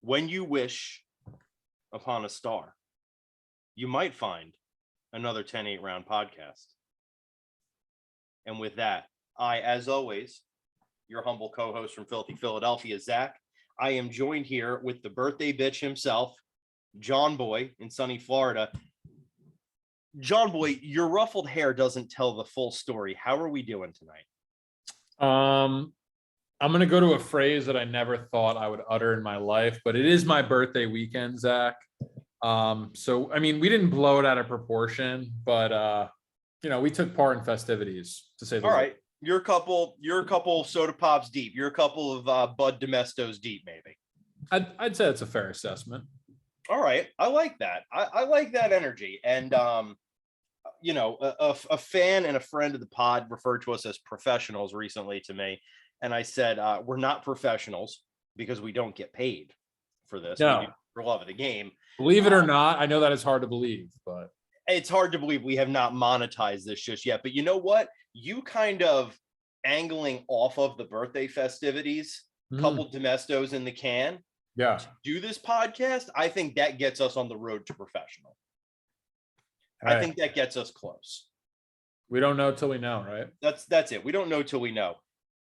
When you wish upon a star, you might find another 10-8 round podcast. And with that, I, as always, your humble co-host from Filthy Philadelphia, Zach, I am joined here with the birthday bitch himself, John Boy in sunny Florida. John Boy, your ruffled hair doesn't tell the full story. How are we doing tonight? I'm going to go to a phrase that I never thought I would utter in my life, but it is my birthday weekend, Zach. So, I mean, we didn't blow it out of proportion, but, we took part in festivities, to say the All least. right. You're a couple soda pops deep. You're a couple of Bud Domestos deep, maybe. I'd say that's a fair assessment. All right. I like that. I like that energy. And, a fan and a friend of the pod referred to us as professionals recently to me. And I said, we're not professionals because we don't get paid for this. No. We do for love of the game. Believe it or not, I know that is hard to believe, but it's hard to believe we have not monetized this just yet. But you know what? You kind of angling off of the birthday festivities, couple Domestos in the can. Yeah. Do this podcast. I think that gets us on the road to professional. Hey, I think that gets us close. We don't know till we know, right? That's it. We don't know till we know.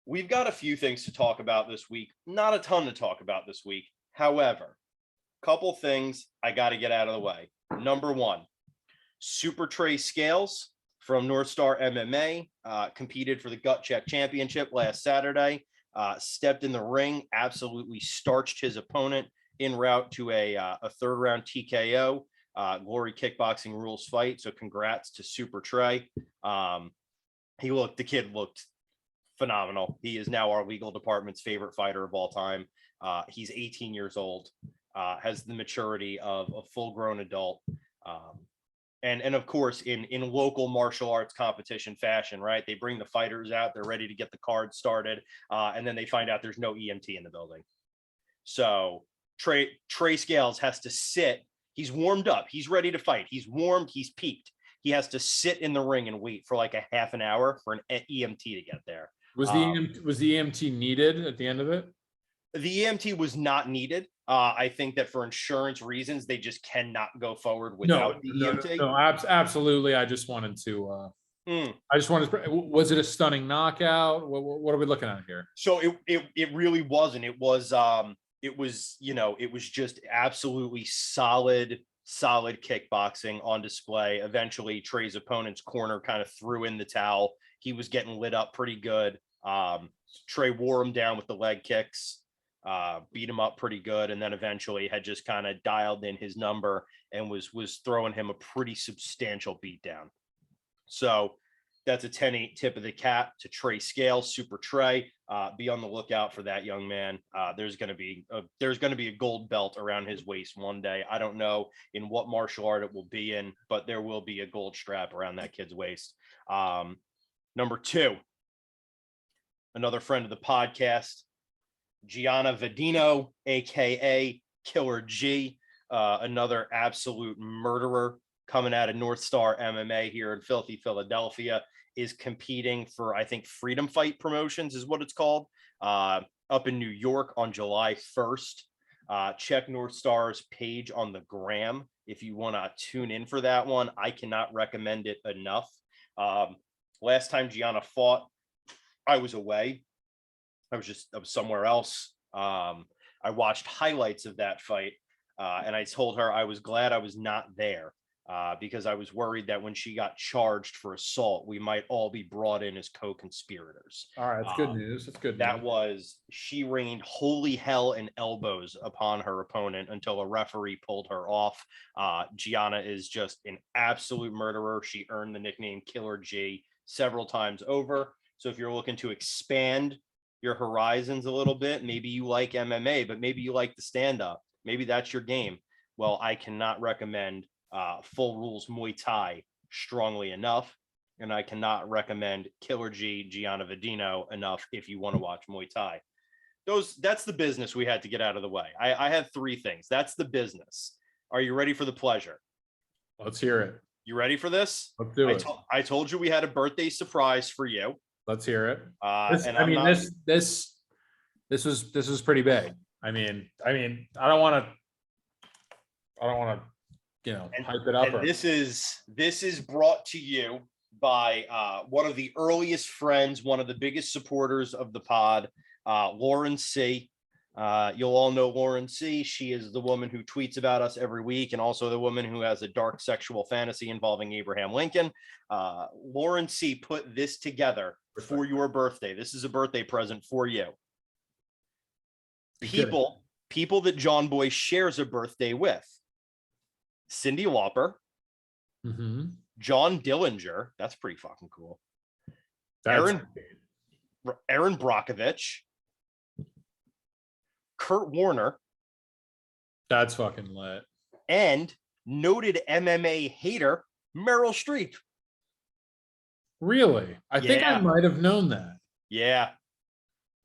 We've got a few things to talk about this week. Not a ton to talk about this week. However, couple things I got to get out of the way. Number one, Super Trey Scales from North Star MMA competed for the Gut Check Championship last Saturday. Stepped in the ring, absolutely starched his opponent en route to a third round TKO. Glory Kickboxing Rules fight. So congrats to Super Trey. The kid looked phenomenal. He is now our legal department's favorite fighter of all time. He's 18 years old, has the maturity of a full-grown adult. And of course, in local martial arts competition fashion, right? They bring the fighters out, they're ready to get the card started, and then they find out there's no EMT in the building. So Trey Scales has to sit. He's warmed up. He's ready to fight. He's warmed. He's peaked. He has to sit in the ring and wait for like a half an hour for an EMT to get there. Was the EMT needed at the end of it? The EMT was not needed. I think that for insurance reasons, they just cannot go forward without the EMT. No, absolutely. I just wanted to. Was it a stunning knockout? What are we looking at here? So it really wasn't. It was just absolutely solid kickboxing on display. Eventually, Trey's opponent's corner kind of threw in the towel. He was getting lit up pretty good. Trey wore him down with the leg kicks, beat him up pretty good, and then eventually had just kind of dialed in his number and was throwing him a pretty substantial beatdown. So that's a 10-8 tip of the cap to Trey Scales, Super Trey. Be on the lookout for that young man. There's going to be a gold belt around his waist one day. I don't know in what martial art it will be in, but there will be a gold strap around that kid's waist. Number two, another friend of the podcast, Gianna Vedino, aka Killer G, another absolute murderer coming out of North Star MMA here in Filthy Philadelphia, is competing for, I think, Freedom Fight Promotions is what it's called, up in New York on July 1st. Check North Star's page on the gram if you want to tune in for that one. I cannot recommend it enough. Last time Gianna fought, I was away. I was somewhere else. I watched highlights of that fight, and I told her I was glad I was not there because I was worried that when she got charged for assault, we might all be brought in as co-conspirators. All right, that's good news. That's good. She rained holy hell and elbows upon her opponent until a referee pulled her off. Gianna is just an absolute murderer. She earned the nickname Killer G several times over. So if you're looking to expand your horizons a little bit, maybe you like MMA, but maybe you like the stand-up. Maybe that's your game. Well, I cannot recommend Full Rules Muay Thai strongly enough, and I cannot recommend Killer G, Gianna Vedino enough if you want to watch Muay Thai. That's the business we had to get out of the way. I had three things. That's the business. Are you ready for the pleasure? Let's hear it. You ready for this? Let's do it. I told you we had a birthday surprise for you. Let's hear it. This was pretty big. I mean, I don't want to, hype it up. And this is brought to you by one of the earliest friends, one of the biggest supporters of the pod, Lauren C. You'll all know Lauren C. She is the woman who tweets about us every week, and also the woman who has a dark sexual fantasy involving Abraham Lincoln. Lauren C. put this together for your birthday. This is a birthday present for you. People that John Boy shares a birthday with: Cyndi Lauper, John Dillinger. That's pretty fucking cool. Aaron Brockovich, Kurt Warner. That's fucking lit. And noted MMA hater Meryl Streep. Really? I think I might have known that. Yeah.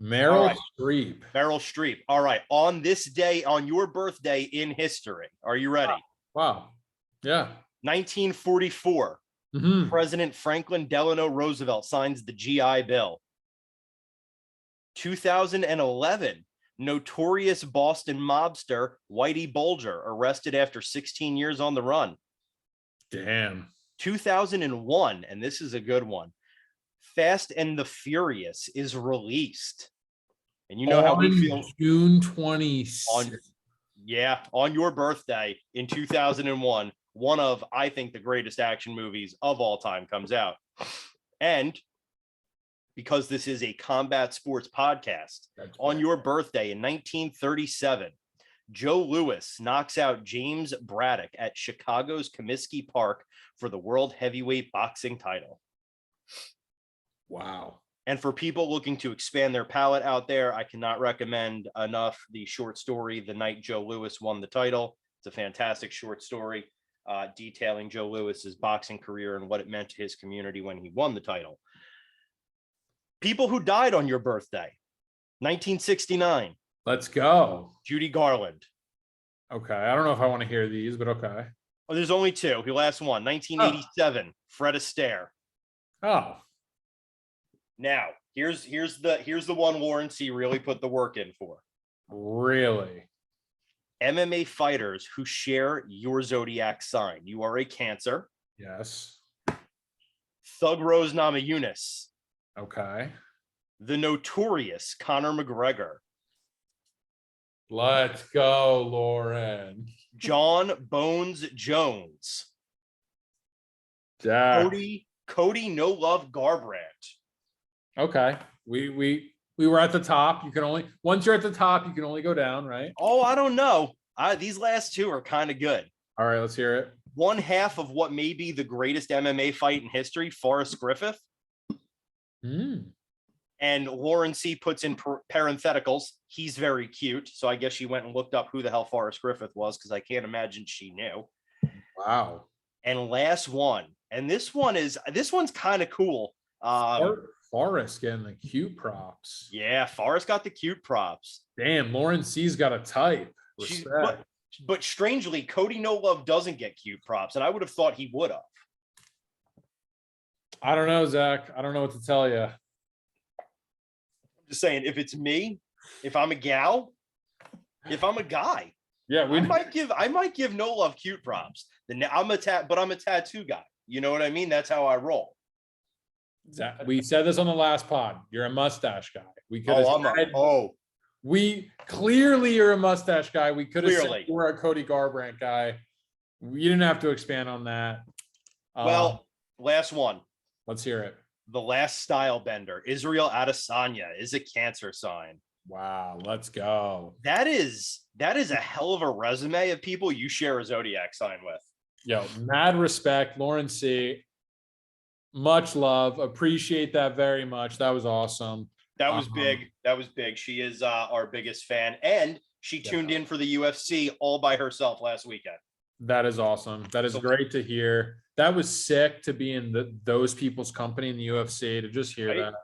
Meryl Streep. Meryl Streep. All right. On this day, on your birthday in history, are you ready? Wow. Yeah. 1944. President Franklin Delano Roosevelt signs the GI Bill. 2011. Notorious Boston mobster Whitey Bulger arrested after 16 years on the run. Damn. 2001, and this is a good one. Fast and the Furious is released. And you know how we feel. June 26th. On your birthday in 2001, one of, I think, the greatest action movies of all time comes out. And because this is a combat sports podcast, on your birthday in 1937, Joe Louis knocks out James Braddock at Chicago's Comiskey Park for the World Heavyweight Boxing title. Wow. And for people looking to expand their palate out there, I cannot recommend enough the short story, The Night Joe Louis Won the Title. It's a fantastic short story detailing Joe Louis's boxing career and what it meant to his community when he won the title. People who died on your birthday: 1969. Let's go. Judy Garland. Okay. I don't know if I want to hear these, but okay. Oh, there's only two. Your last one. 1987. Fred Astaire. Oh. Now, here's the one Lauren C. really put the work in for. Really? MMA fighters who share your zodiac sign. You are a Cancer. Yes. Thug Rose Namajunas. Okay. The notorious Conor McGregor. Let's go, Lauren. John Bones Jones. Yeah. Cody No Love Garbrandt. Okay. We were at the top. You can only, once you're at the top, you can only go down, right? Oh, I don't know. These last two are kind of good. All right, let's hear it. One half of what may be the greatest MMA fight in history, Forrest Griffith. And Lauren C. puts in parentheticals, he's very cute. So I guess she went and looked up who the hell Forrest Griffith was, because I can't imagine she knew. Wow. And last one, and this one's kind of cool. Forrest getting the cute props. Yeah, Forrest got the cute props. Damn, Lauren C's got a type. But strangely, Cody No Love doesn't get cute props, and I would have thought he would have. I don't know, Zach. I don't know what to tell you. I'm just saying, if it's me, if I'm a gal, if I'm a guy, yeah, I might give No Love cute props. I'm a tattoo guy. You know what I mean? That's how I roll. We said this on the last pod. You're a mustache guy. We could we clearly you're a mustache guy. We could have said you were a Cody Garbrandt guy. You didn't have to expand on that. Well, last one. Let's hear it. The last style bender, Israel Adesanya, is a Cancer sign. Wow, let's go. That is a hell of a resume of people you share a zodiac sign with. Yo, mad respect, Lauren C. Much love. Appreciate that very much. That was awesome. That was big. That was big. She is our biggest fan, and she tuned in for the UFC all by herself last weekend. That is awesome. That is great to hear. That was sick to be in those people's company in the UFC, to just hear that.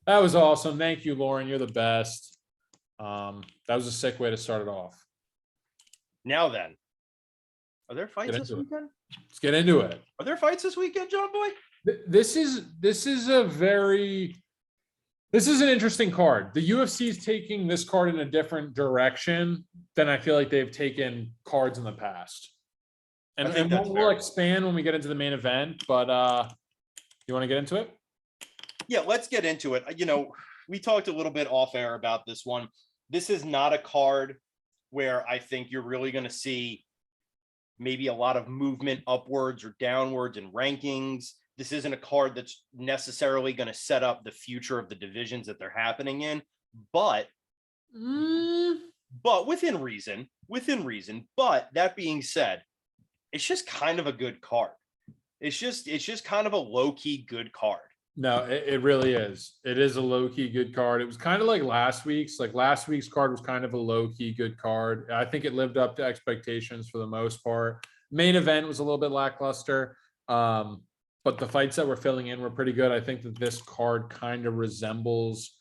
That was awesome. Thank you, Lauren. You're the best. That was a sick way to start it off. Now then, are there fights this weekend? Let's get into it. Are there fights this weekend, John Boy? This is a very This is an interesting card. The UFC is taking this card in a different direction than I feel like they've taken cards in the past. I And, think and that's we'll fair. expand when we get into the main event, but you want to get into it? Yeah, let's get into it. We talked a little bit off air about this one. This is not a card where I think you're really going to see maybe a lot of movement upwards or downwards in rankings. This isn't a card that's necessarily going to set up the future of the divisions that they're happening in, but within reason. But that being said, it's just kind of a good card. It's just kind of a low-key good card. No, it really is. It is a low-key good card. It was kind of like last week's. Like last week's card was kind of a low-key good card. I think it lived up to expectations for the most part. Main event was a little bit lackluster. But the fights that we're filling in were pretty good. I think that this card kind of resembles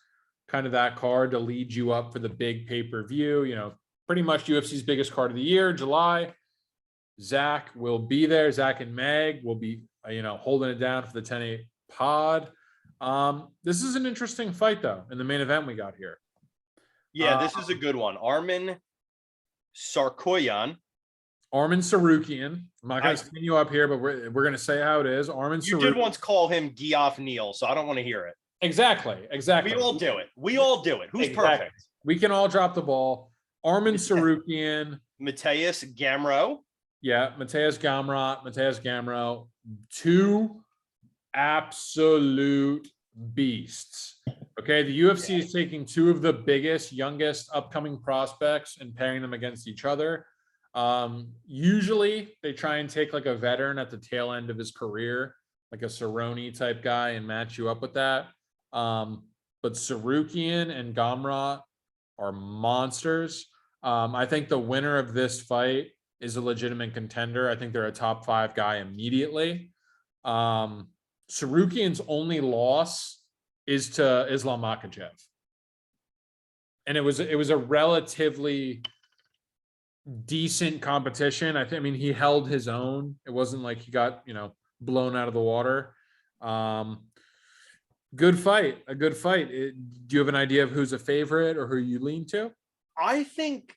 kind of that card to lead you up for the big pay-per-view. Pretty much UFC's biggest card of the year, July. Zach will be there. Zach and Meg will be, holding it down for the 10-8 pod. This is an interesting fight, though, in the main event we got here. Yeah, this is a good one. Arman Tsarukyan. Arman Tsarukyan. I'm not going to spin you up here, but we're going to say how it is. Arman Tsarukyan. You did once call him Geoff Neal, so I don't want to hear it. Exactly. We all do it. Who's perfect? We can all drop the ball. Arman Tsarukyan. Mateus Gamrot. Yeah, Mateus Gamrot. Two absolute beasts. Okay, the UFC is taking two of the biggest, youngest upcoming prospects and pairing them against each other. Usually they try and take like a veteran at the tail end of his career, like a Cerrone type guy, and match you up with that. But Tsarukyan and Gamrot are monsters. I think the winner of this fight is a legitimate contender. I think they're a top 5 guy immediately. Tsarukyan's only loss is to Islam Makhachev. And it was a relatively decent competition. I mean, he held his own. It wasn't like he got, blown out of the water. Good fight, a good fight. Do you have an idea of who's a favorite or who you lean to? I think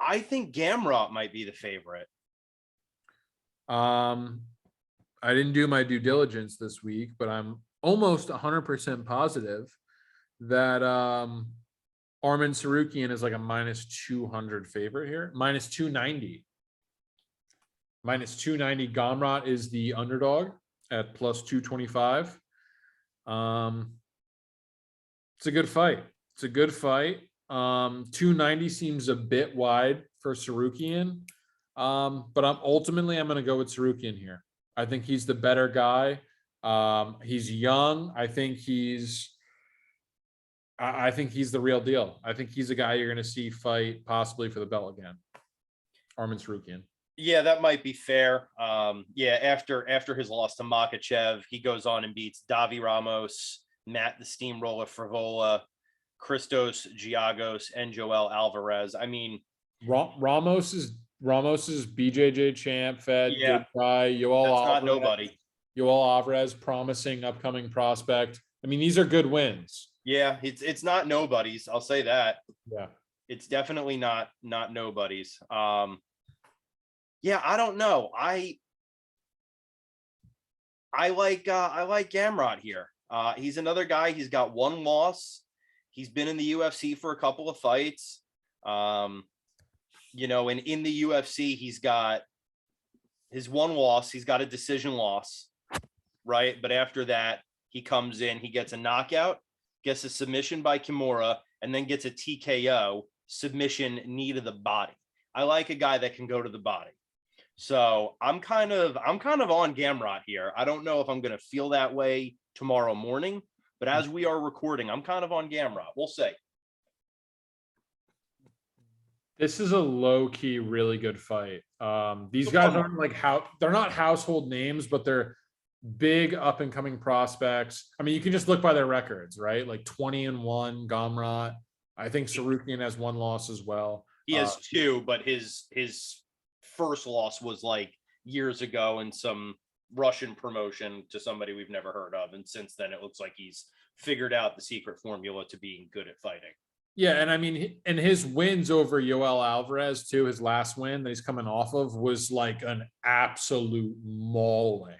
Gamrot might be the favorite. I didn't do my due diligence this week, but I'm almost 100% positive that Arman Tsarukyan is like a -200 favorite here. -290. -290. Gamrot is the underdog at +225. It's a good fight. 290 seems a bit wide for Tsarukyan. But I'm going to go with Tsarukyan here. I think he's the better guy. He's young. I think he's the real deal. I think he's a guy you're going to see fight possibly for the belt again. Arman Tsarukyan. Yeah, that might be fair. After his loss to Makhachev, he goes on and beats Davi Ramos, Matt the Steamroller Frivola, Christos Giagos, and Joel Alvarez. I mean, Ramos is BJJ champ, Fed, good guy. That's not nobody. Yoel Alvarez, promising upcoming prospect. I mean, these are good wins. Yeah, it's not nobody's. I'll say that. Yeah, it's definitely not nobody's. I don't know. I like Gamrot here. He's another guy. He's got one loss. He's been in the UFC for a couple of fights. And in the UFC, he's got his one loss. He's got a decision loss, right? But after that, he comes in, he gets a knockout, gets a submission by Kimura, and then gets a TKO submission knee to the body. I like a guy that can go to the body. So I'm kind of on Gamrot here. I don't know if I'm going to feel that way tomorrow morning, but as we are recording, I'm kind of on Gamrot. We'll see. This is a low-key, really good fight. These guys aren't they're not household names, but they're big up-and-coming prospects. I mean, you can just look by their records, right? Like 20-1, Gamrot. I think Tsarukyan has one loss as well. He has two, but his first loss was like years ago in some Russian promotion to somebody we've never heard of. And since then, it looks like he's figured out the secret formula to being good at fighting. Yeah, and I mean, and his wins over Yoel Alvarez too, his last win that he's coming off of was like an absolute mauling.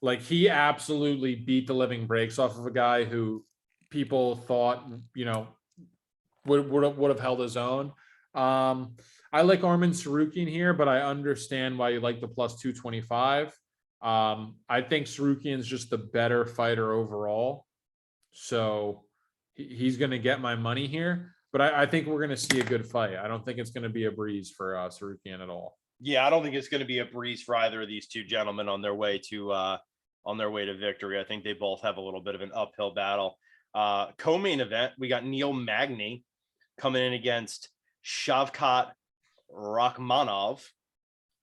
Like he absolutely beat the living breaks off of a guy who people thought, would have held his own. I like Armin Tsarukyan here, but I understand why you like the plus 225. I think Tsarukyan's just the better fighter overall. So he's going to get my money here, but I think we're going to see a good fight. I don't think it's going to be a breeze for Tsarukyan at all. Yeah, I don't think it's going to be a breeze for either of these two gentlemen on their way to victory. I think they both have a little bit of an uphill battle. Co-main event, we got Neil Magny coming in against Shavkat Rakhmonov,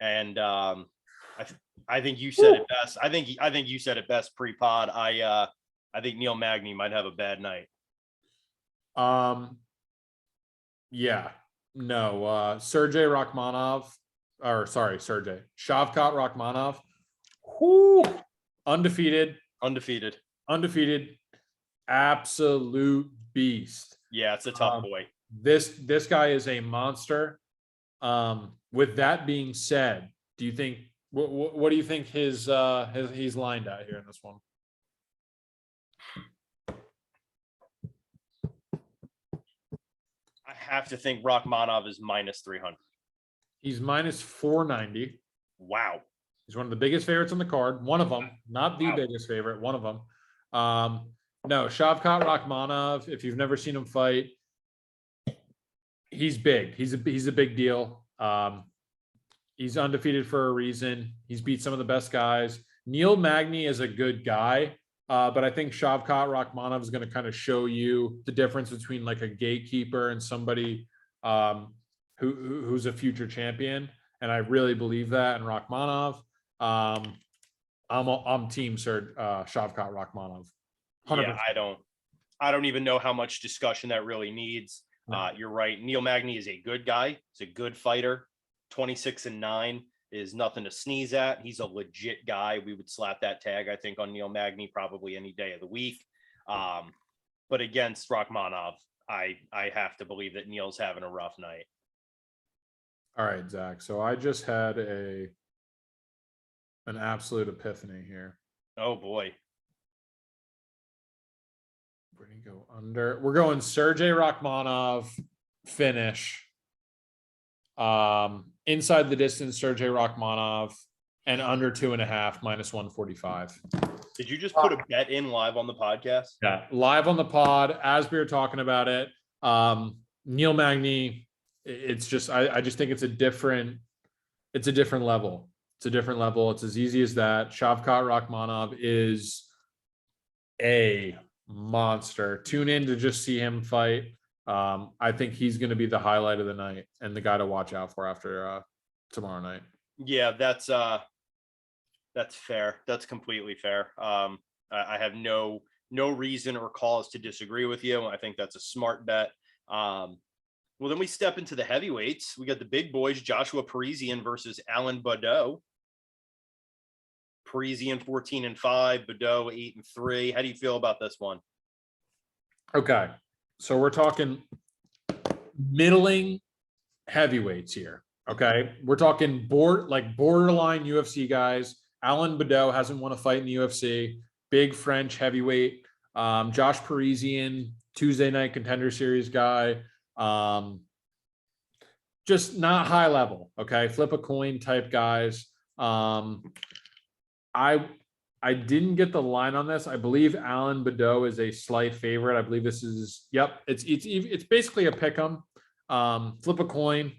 and I think you said it best. I think you said it best pre-pod. I think Neil Magny might have a bad night. Yeah, no, Shavkat Rakhmonov, undefeated, absolute beast. Yeah, it's a tough boy. This guy is a monster. With that being said, do you think what do you think he's lined at here in this one? I have to think Rakhmonov is minus 300. He's minus 490. Wow. He's one of the biggest favorites on the card. One of them, not the biggest favorite, one of them. No, Shavkat Rakhmonov, if you've never seen him fight, he's big. He's a big deal. He's undefeated for a reason. He's beat some of the best guys. Neil Magny is a good guy, but I think Shavkat Rakhmonov is going to kind of show you the difference between like a gatekeeper and somebody who's a future champion. And I really believe that in Rakhmonov. I'm team Shavkat Rakhmonov. 100%. Yeah, I don't even know how much discussion that really needs. You're right. Neil Magny is a good guy. He's a good fighter. 26-9 is nothing to sneeze at. He's a legit guy. We would slap that tag, I think, on Neil Magny probably any day of the week. But against Rakhmonov, I have to believe that Neil's having a rough night. All right, Zach. So I just had an absolute epiphany here. Oh boy. We're going to go under. We're going Sergey Rakhmonov finish. Inside the distance, Sergey Rakhmonov, and under 2.5, minus 145. Did you just put a bet in live on the podcast? Yeah, live on the pod as we were talking about it. Neil Magny, it's just I just think it's a different level. It's a different level. It's as easy as that. Shavkat Rakhmonov is a monster. Tune in to just see him fight. I think he's going to be the highlight of the night and the guy to watch out for after tomorrow night. Yeah, that's fair. That's completely fair. I have no reason or cause to disagree with you. I think that's a smart bet. Well, then we step into the heavyweights. We got the big boys, Joshua Parisian versus Alan Baudot. Parisian 14-5, Baudot 8-3. How do you feel about this one? Okay. So we're talking middling heavyweights here. Okay. We're talking borderline UFC guys. Alan Baudot hasn't won a fight in the UFC. Big French heavyweight. Josh Parisian, Tuesday Night Contender Series guy. Just not high level. Okay. Flip a coin type guys. I didn't get the line on this. I believe Alan Baudot is a slight favorite. I believe this is, it's basically a pick 'em. Flip a coin,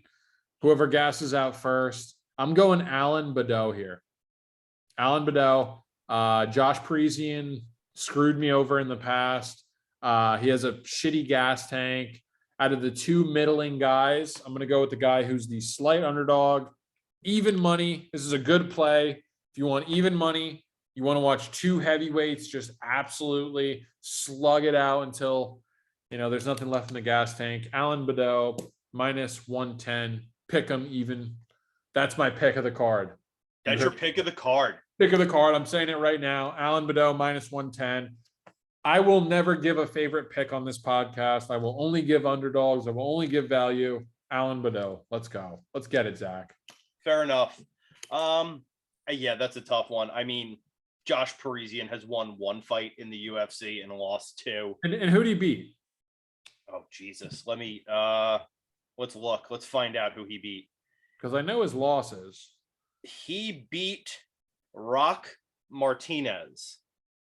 whoever gasses out first. I'm going Alan Baudot here. Alan Baudot, Josh Parisian screwed me over in the past. He has a shitty gas tank. Out of the two middling guys, I'm going to go with the guy who's the slight underdog. Even money. This is a good play. If you want even money, you want to watch two heavyweights just absolutely slug it out until, there's nothing left in the gas tank. Alan Baudot, minus 110. Pick him even. That's my pick of the card. That's your pick of the card. Pick of the card. I'm saying it right now. Alan Baudot, minus 110. I will never give a favorite pick on this podcast. I will only give underdogs. I will only give value. Alan Badeau. Let's go. Let's get it, Zach. Fair enough. Yeah, that's a tough one. I mean, Josh Parisian has won one fight in the UFC and lost two. And who did he beat? Oh, Jesus. Let's look. Let's find out who he beat. Because I know his losses. He beat Rock Martinez.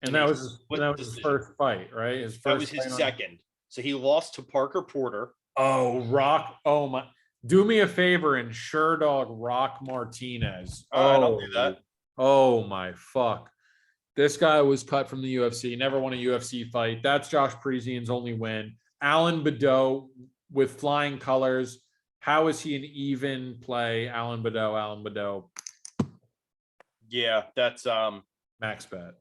And that was his first fight, right? That was his second. So he lost to Parker Porter. Oh, Rock. Oh, my. Do me a favor and sure dog Rock Martinez. I'll do that. Oh, my fuck. This guy was cut from the UFC, never won a UFC fight. That's Josh Parisian's only win. Alan Badeau with flying colors. How is he an even play? Alan Badeau. Yeah, that's max bet.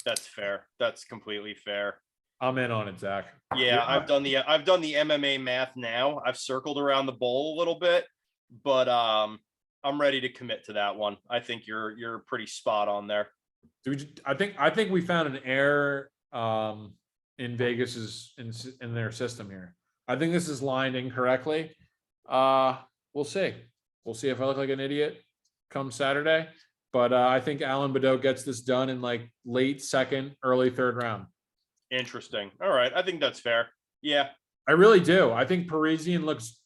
That's fair. That's completely fair. I'm in on it, Zach. Yeah, I've done the MMA math now. I've circled around the bowl a little bit, but I'm ready to commit to that one. I think you're pretty spot on there. I think we found an error in Vegas's in their system here. I think this is lined incorrectly. We'll see. We'll see if I look like an idiot come Saturday. But I think Alan Badeau gets this done in like late second, early third round. Interesting. All right. I think that's fair. Yeah. I really do. I think Parisian looks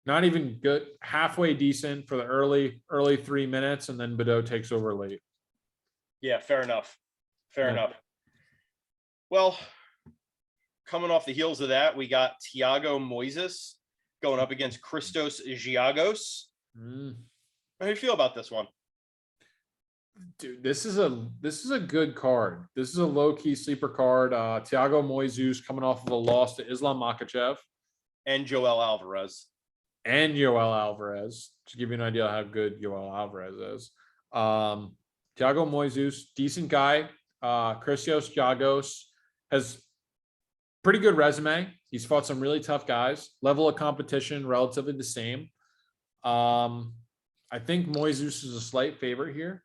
not even good, halfway decent for the early 3 minutes, and then Badeau takes over late. Yeah, fair enough. Fair enough. Well, coming off the heels of that, we got Thiago Moises going up against Christos Giagos. How do you feel about this one? Dude, this is a good card. This is a low-key sleeper card. Thiago Moises coming off of a loss to Islam Makhachev. And Joel Alvarez. To give you an idea how good Joel Alvarez is. Thiago Moises, decent guy. Christos Giagos has pretty good resume. He's fought some really tough guys. Level of competition, relatively the same. I think Moises is a slight favorite here.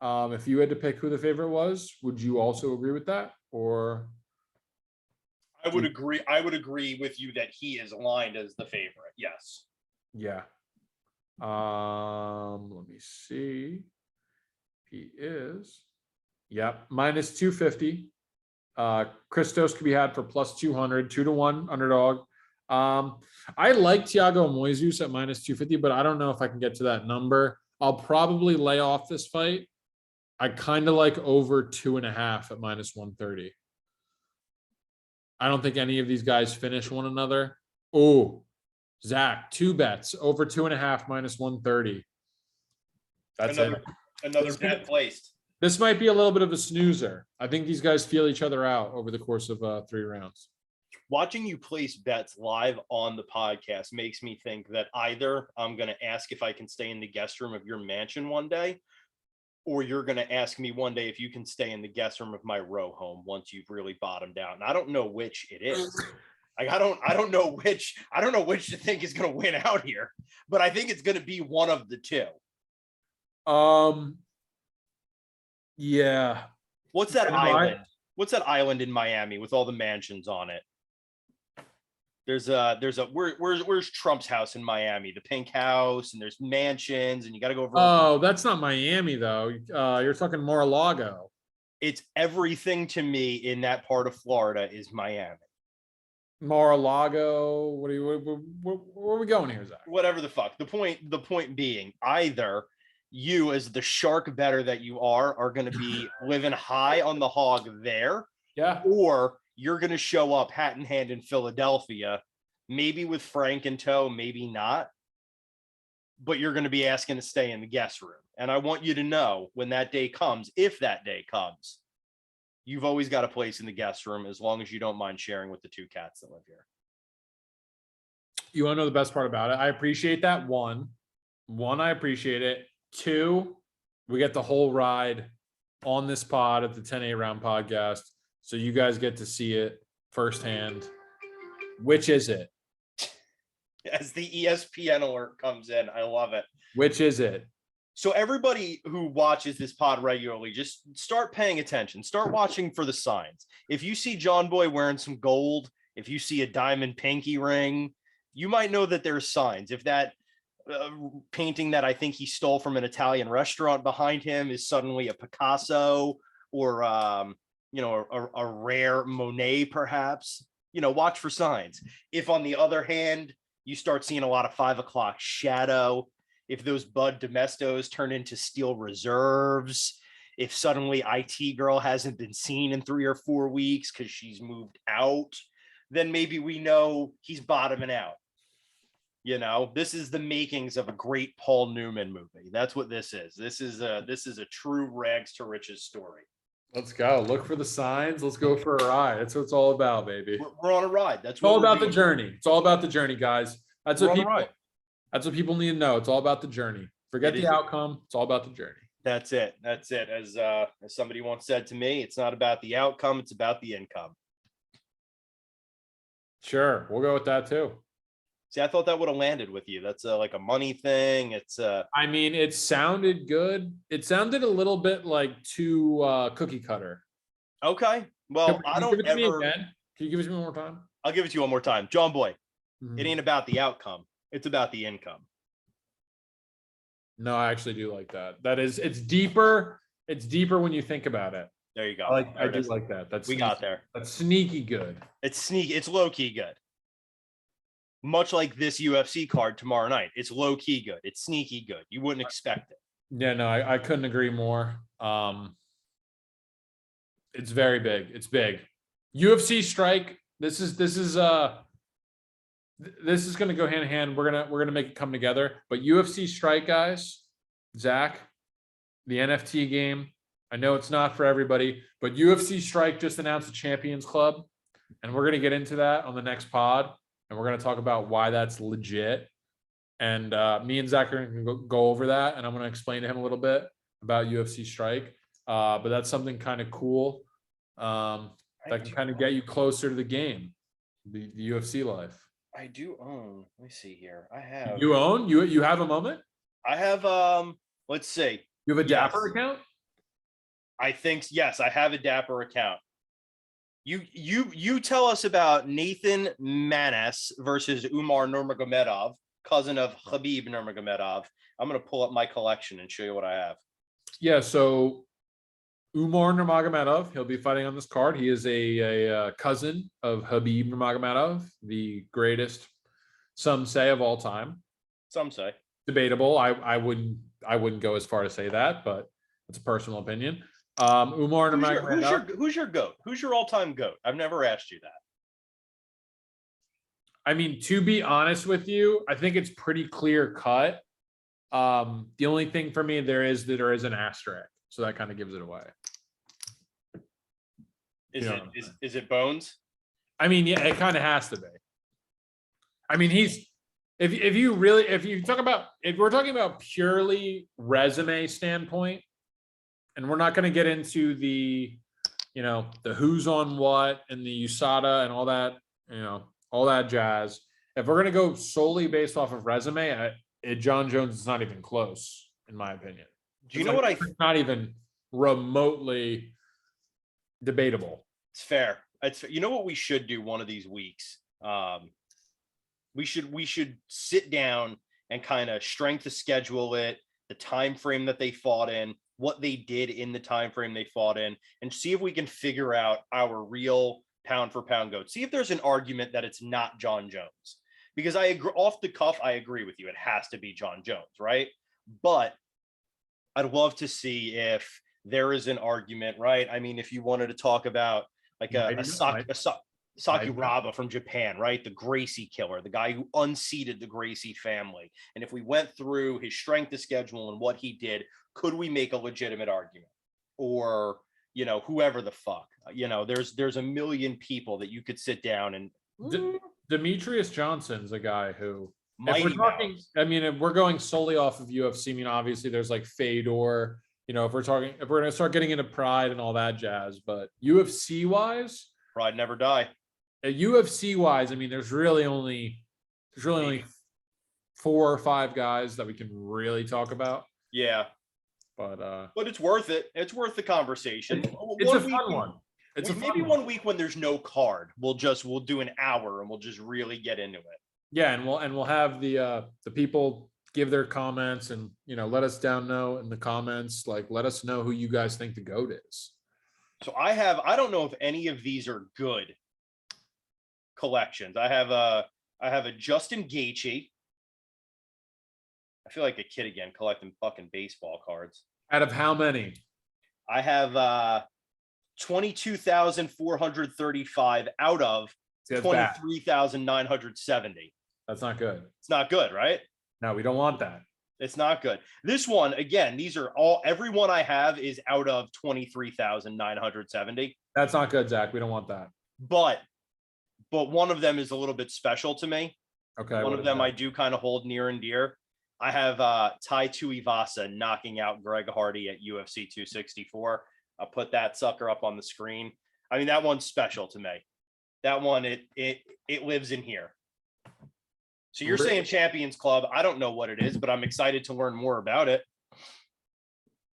If you had to pick who the favorite was, would you also agree with that? Or I would agree with you that he is aligned as the favorite. Yes. Yeah. Let me see. He is. Yep. Minus 250. Christos could be had for plus 200, 2-1 underdog. I like Thiago Moises at minus 250, but I don't know if I can get to that number. I'll probably lay off this fight. I kind of like over 2.5 at minus 130. I don't think any of these guys finish one another. Oh, Zach, 2 bets over 2.5 minus 130. That's another bet placed. This might be a little bit of a snoozer. I think these guys feel each other out over the course of 3 rounds. Watching you place bets live on the podcast makes me think that either I'm going to ask if I can stay in the guest room of your mansion one day, or you're going to ask me one day if you can stay in the guest room of my row home once you've really bottomed out. And I don't know which it is. Like, I don't know which to think is going to win out here, but I think it's going to be one of the two. Yeah. What's that island? What's that island in Miami with all the mansions on it? Where's Trump's house in Miami? The Pink House, and there's mansions, and you got to go over. Oh, that's not Miami though. You're talking Mar-a-Lago. It's everything to me in that part of Florida is Miami. Mar-a-Lago. Where are we going here, Zach? Whatever the fuck. The point being, either you, as the shark better that you are going to be living high on the hog there. Yeah. Or you're going to show up hat in hand in Philadelphia, maybe with Frank in tow, maybe not, but you're going to be asking to stay in the guest room. And I want you to know when that day comes, if that day comes, you've always got a place in the guest room as long as you don't mind sharing with the 2 cats that live here. You want to know the best part about it? I appreciate that. One, I appreciate it. 2, we get the whole ride on this pod at the 10-8 round podcast. So you guys get to see it firsthand. Which is it? As the ESPN alert comes in, I love it. Which is it? So everybody who watches this pod regularly, just start paying attention. Start watching for the signs. If you see John Boy wearing some gold, if you see a diamond pinky ring, you might know that there's signs. If that painting that I think he stole from an Italian restaurant behind him is suddenly a Picasso or a rare Monet, perhaps, watch for signs. If on the other hand, you start seeing a lot of 5 o'clock shadow, if those Bud Domestos turn into steel reserves, if suddenly IT girl hasn't been seen in 3 or 4 weeks because she's moved out, then maybe we know he's bottoming out. This is the makings of a great Paul Newman movie. That's what this is. This is a true rags to riches story. Let's go. Look for the signs. Let's go for a ride. That's what it's all about, baby. We're on a ride. That's all about the journey. It's all about the journey, guys. That's what people need to know. It's all about the journey. Forget the outcome. It's all about the journey. That's it. As somebody once said to me, it's not about the outcome. It's about the income. Sure. We'll go with that too. See, I thought that would have landed with you. That's like a money thing. I mean, it sounded good. It sounded a little bit like too cookie cutter. Okay. Well, I don't ever. Can you give it to me one more time? I'll give it to you one more time. John Boy, Mm-hmm. It ain't about the outcome. It's about the income. No, I actually do like that. It's deeper. It's deeper when you think about it. There you go. I do like that. We got there. That's sneaky good. It's low key good. Much like this UFC card tomorrow night. It's low key good. It's sneaky good. You wouldn't expect it. Yeah, no, I couldn't agree more. It's very big. It's big. UFC strike. This is going to go hand in hand. We're going to make it come together. But UFC strike, guys, Zach, the NFT game. I know it's not for everybody, but UFC strike just announced a Champions Club, and we're going to get into that on the next pod, and we're going to talk about why that's legit. And me and Zach are going to go over that, and I'm going to explain to him a little bit about UFC strike. But that's something kind of cool that can kind of get you closer to the game, the UFC life. I do own. Let me see here. I have. You own? You have a moment? I have. Let's see. You have a Dapper account? I think yes. I have a Dapper account. You tell us about Nathan Manas versus Umar Nurmagomedov, cousin of Khabib Nurmagomedov. I'm gonna pull up my collection and show you what I have. Yeah. So Umar Nurmagomedov, he'll be fighting on this card. He is a cousin of Khabib Nurmagomedov, the greatest, some say, of all time. Some say. Debatable. I wouldn't go as far to say that, but it's a personal opinion. Umar Nurmagomedov. Who's your GOAT? Who's your all-time GOAT? I've never asked you that. I mean, to be honest with you, I think it's pretty clear cut. The only thing for me there is an asterisk, so that kind of gives it away. Is it Bones? I mean, yeah, it kind of has to be. I mean, if we're talking about purely resume standpoint, and we're not going to get into the who's on what and the USADA and all that, all that jazz. If we're going to go solely based off of resume, John Jones is not even close, in my opinion. Do you know what it's not even remotely debatable. It's fair. You know what we should do one of these weeks? We should sit down and kind of strength to schedule it, the time frame that they fought in, what they did in the time frame they fought in, and see if we can figure out our real pound for pound GOAT. See if there's an argument that it's not John Jones. Because I agree, off the cuff, I agree with you. It has to be John Jones, right? But I'd love to see if there is an argument, right? I mean, if you wanted to talk about like a Sakuraba from Japan, right? The Gracie killer, the guy who unseated the Gracie family. And if we went through his strength of schedule and what he did, could we make a legitimate argument? Or, whoever the fuck, there's a million people that you could sit down and Demetrius Johnson's a guy who, if we're going solely off of UFC, I mean, obviously there's like Fedor, if we're going to start getting into Pride and all that jazz, but UFC wise, Pride never die. UFC wise, I mean, there's really only 4 or 5 guys that we can really talk about. Yeah. But It's worth it. It's worth the conversation. it's a fun one. It's Maybe one week when there's no card, we'll do an hour and we'll just really get into it. Yeah, and we'll have the people give their comments, and let us down know in the comments, like let us know who you guys think the GOAT is. So I don't know if any of these are good collections. I have a Justin Gaethje. I feel like a kid again collecting fucking baseball cards. Out of how many? I have 22,435 out of 23,970. That's not good. It's not good, right? No, we don't want that. It's not good. This one, again, every one I have is out of 23,970. That's not good, Zach. We don't want that. But one of them is a little bit special to me. Okay. One of them I do kind of hold near and dear. I have Tai Tuivasa knocking out Greg Hardy at UFC 264. I'll put that sucker up on the screen. I mean, that one's special to me. That one, it lives in here. So you're saying Champions Club. I don't know what it is, but I'm excited to learn more about it.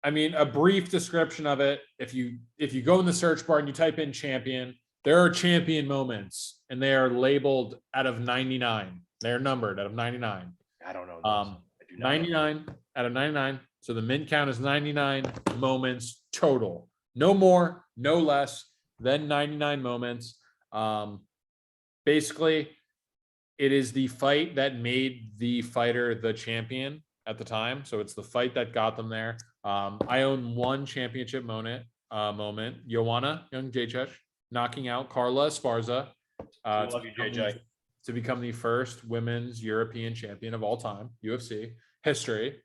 I mean, a brief description of it. If you go in the search bar and you type in champion, there are champion moments, and they are labeled out of 99. They're numbered out of 99. I don't know. 99 out of 99. So the mint count is 99 moments total. No more, no less than 99 moments. Basically, it is the fight that made the fighter the champion at the time. So it's the fight that got them there. I own one championship moment. Joanna Jędrzejczyk knocking out Carla Esparza. Love you, JJ. To become the first women's European champion of all time, UFC history.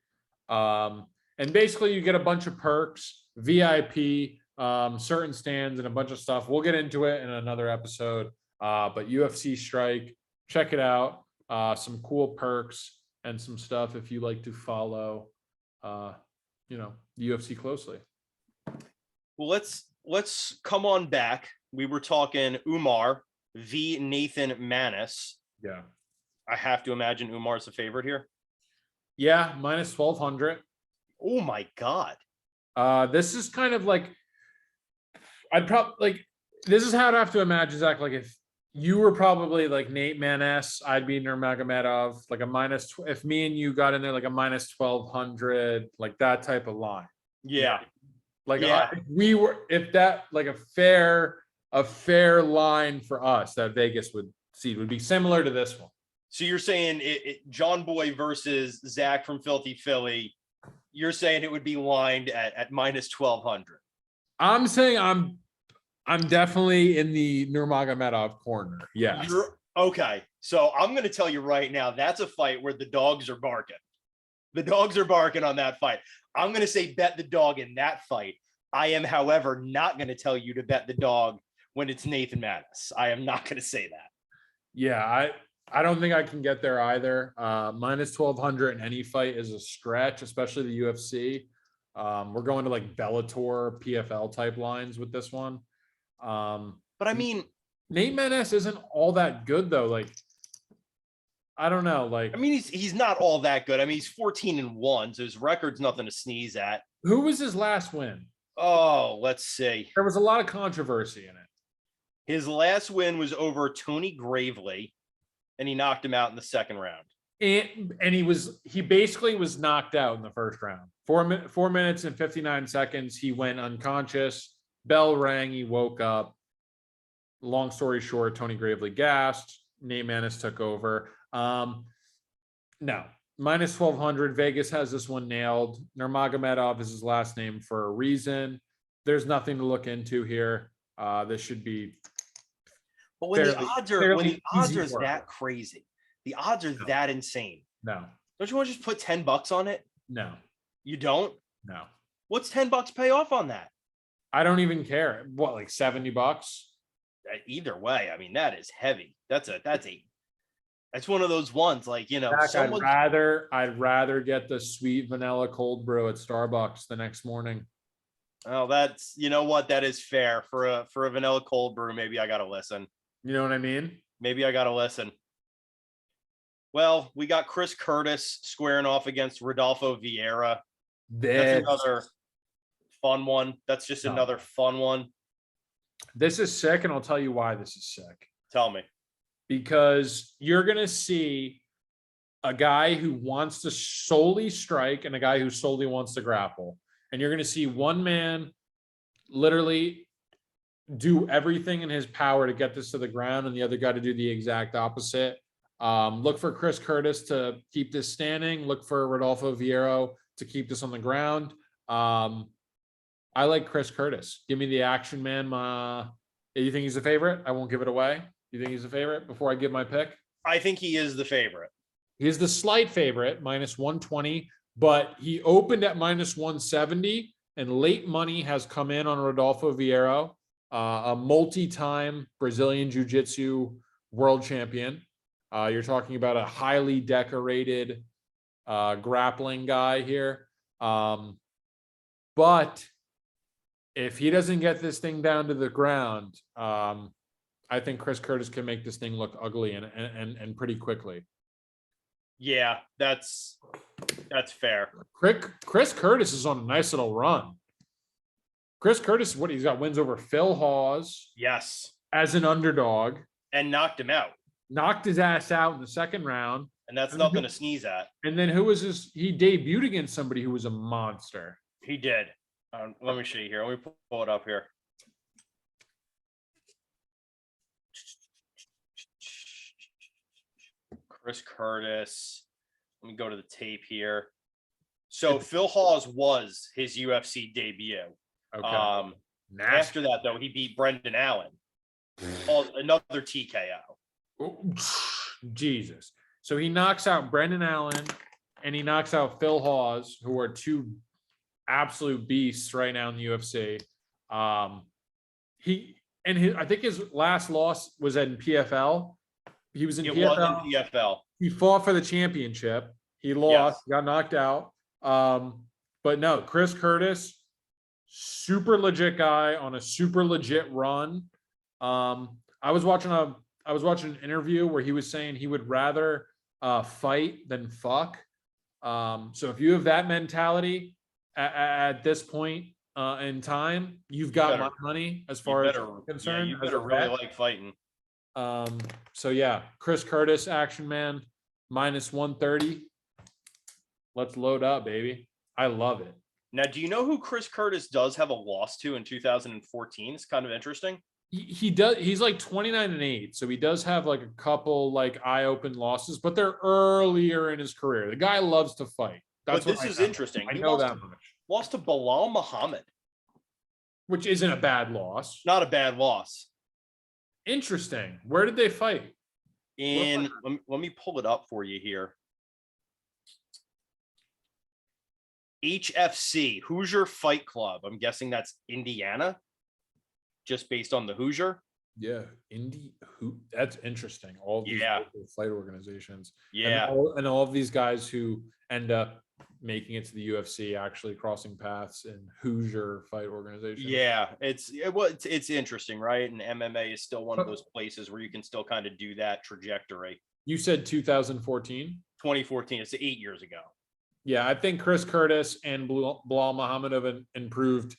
And basically you get a bunch of perks, VIP, certain stands, and a bunch of stuff. We'll get into it in another episode. But UFC Strike, check it out. Some cool perks and some stuff if you like to follow, UFC closely. Well, let's come on back. We were talking Umar v. Nathan Manis. Yeah. I have to imagine Umar's the favorite here. Yeah, minus 1,200. Oh my God. This is kind of like, this is how I'd have to imagine, Zach, like if you were probably like Nate Manis, I'd be Nurmagomedov, like a minus, if me and you got in there, like a minus 1,200, like that type of line. Yeah. Like if that, like a fair line for us that Vegas would see would be similar to this one. So you're saying John Boy versus Zach from Filthy Philly, you're saying it would be lined at minus 1,200. I'm saying I'm definitely in the Nurmagomedov corner. Yeah. Okay. So I'm going to tell you right now, that's a fight where the dogs are barking. The dogs are barking on that fight. I'm going to say bet the dog in that fight. I am, however, not going to tell you to bet the dog when it's Nathan Manis. I am not going to say that. Yeah, I don't think I can get there either. Minus 1,200 in any fight is a stretch, especially the UFC. We're going to like Bellator, PFL type lines with this one. But I mean, Nate Manis isn't all that good though. Like, I don't know. Like, I mean, he's not all that good. I mean, he's 14-1, so his record's nothing to sneeze at. Who was his last win? Oh, let's see. There was a lot of controversy in it. His last win was over Tony Gravely, and he knocked him out in the second round. And he basically was knocked out in the first round. 4 minutes and 59 seconds. He went unconscious. Bell rang. He woke up. Long story short, Tony Gravely gassed. Nate Manis took over. No, minus 1,200. Vegas has this one nailed. Nurmagomedov is his last name for a reason. There's nothing to look into here. This should be. But when the odds are that crazy, the odds are that insane. No. Don't you want to just put $10 on it? No. You don't? No. What's $10 pay off on that? I don't even care. What, like $70? Either way, I mean, that is heavy. That's one of those ones, like, I'd rather get the sweet vanilla cold brew at Starbucks the next morning. Oh, that's, you know what? That is fair for a vanilla cold brew. Maybe I got to listen. You know what I mean? Maybe I got to listen. Well, we got Chris Curtis squaring off against Rodolfo Vieira. That's This, another fun one. That's just No. another fun one. this is sick, and I'll tell you why this is sick. Tell me. Because you're going to see a guy who wants to solely strike and a guy who solely wants to grapple. And you're going to see one man literally do everything in his power to get this to the ground, and the other guy to do the exact opposite. Look for Chris Curtis to keep this standing. Look for Rodolfo Vieiro to keep this on the ground. I like Chris Curtis. Give me the action, man. You think he's a favorite? I won't give it away. You think he's a favorite before I give my pick? I think he is the favorite. He's the slight favorite, minus 120, but he opened at minus 170, and late money has come in on Rodolfo Vieiro, a multi-time Brazilian Jiu-Jitsu world champion. You're talking about a highly decorated grappling guy here. But if he doesn't get this thing down to the ground, I think Chris Curtis can make this thing look ugly and pretty quickly. Yeah, that's fair. Chris Curtis is on a nice little run. Chris Curtis, he's got wins over Phil Hawes. Yes. As an underdog. And knocked him out. Knocked his ass out in the second round. And that's nothing to sneeze at. And then who was this? He debuted against somebody who was a monster. He did. Let me show you here. Let me pull it up here. Chris Curtis. Let me go to the tape here. So Phil Hawes was his UFC debut. Okay. After that, though, he beat Brendan Allen. Another TKO. Jesus. So he knocks out Brendan Allen and he knocks out Phil Hawes, who are two absolute beasts right now in the UFC. I think his last loss was in PFL. He was in PFL. He fought for the championship. He lost, got knocked out. But no, Chris Curtis, super legit guy on a super legit run. I was watching an interview where he was saying he would rather fight than fuck. So if you have that mentality at this point in time, you've got my money as far as I'm concerned. You better really like fighting. So yeah, Chris Curtis, action man, minus 130. Let's load up, baby. I love it. Now, do you know who Chris Curtis does have a loss to in 2014? It's kind of interesting. He does. He's like 29-8, so he does have like a couple like eye-open losses, but they're earlier in his career. The guy loves to fight. But this is interesting. I know that much. Lost to Bilal Muhammad, which isn't a bad loss. Not a bad loss. Interesting. Where did they fight? Let me pull it up for you here. HFC, Hoosier Fight Club. I'm guessing that's Indiana, just based on the Hoosier. Yeah, that's interesting. All these fight organizations. Yeah, and all of these guys who end up making it to the UFC actually crossing paths in Hoosier fight organizations. Yeah, it's interesting, right? And MMA is still one of those places where you can still kind of do that trajectory. You said 2014? 2014. It's 8 years ago. Yeah, I think Chris Curtis and Bilal Muhammad have improved,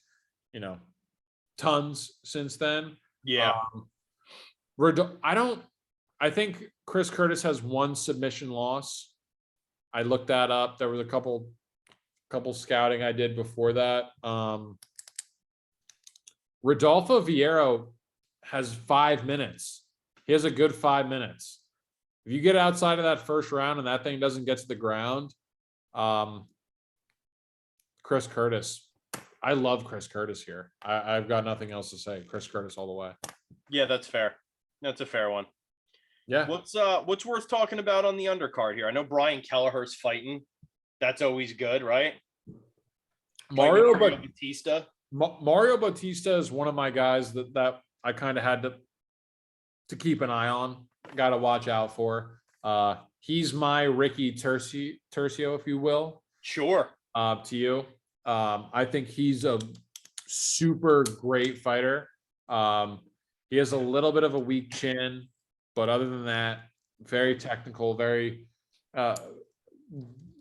tons since then. Yeah. I think Chris Curtis has one submission loss. I looked that up. There was a couple scouting I did before that. Rodolfo Vieiro has 5 minutes. He has a good 5 minutes. If you get outside of that first round and that thing doesn't get to the ground, Chris Curtis. I love Chris Curtis here. I've got nothing else to say. Chris Curtis all the way. Yeah, that's fair. That's a fair one. Yeah. What's worth talking about on the undercard here? I know Brian Kelleher's fighting. That's always good, right? Mario Bautista. Mario Bautista is one of my guys that I kind of had to keep an eye on. Got to watch out for. He's my Ricky Tercio, if you will. Sure. To you. I think he's a super great fighter. He has a little bit of a weak chin, but other than that, very technical, very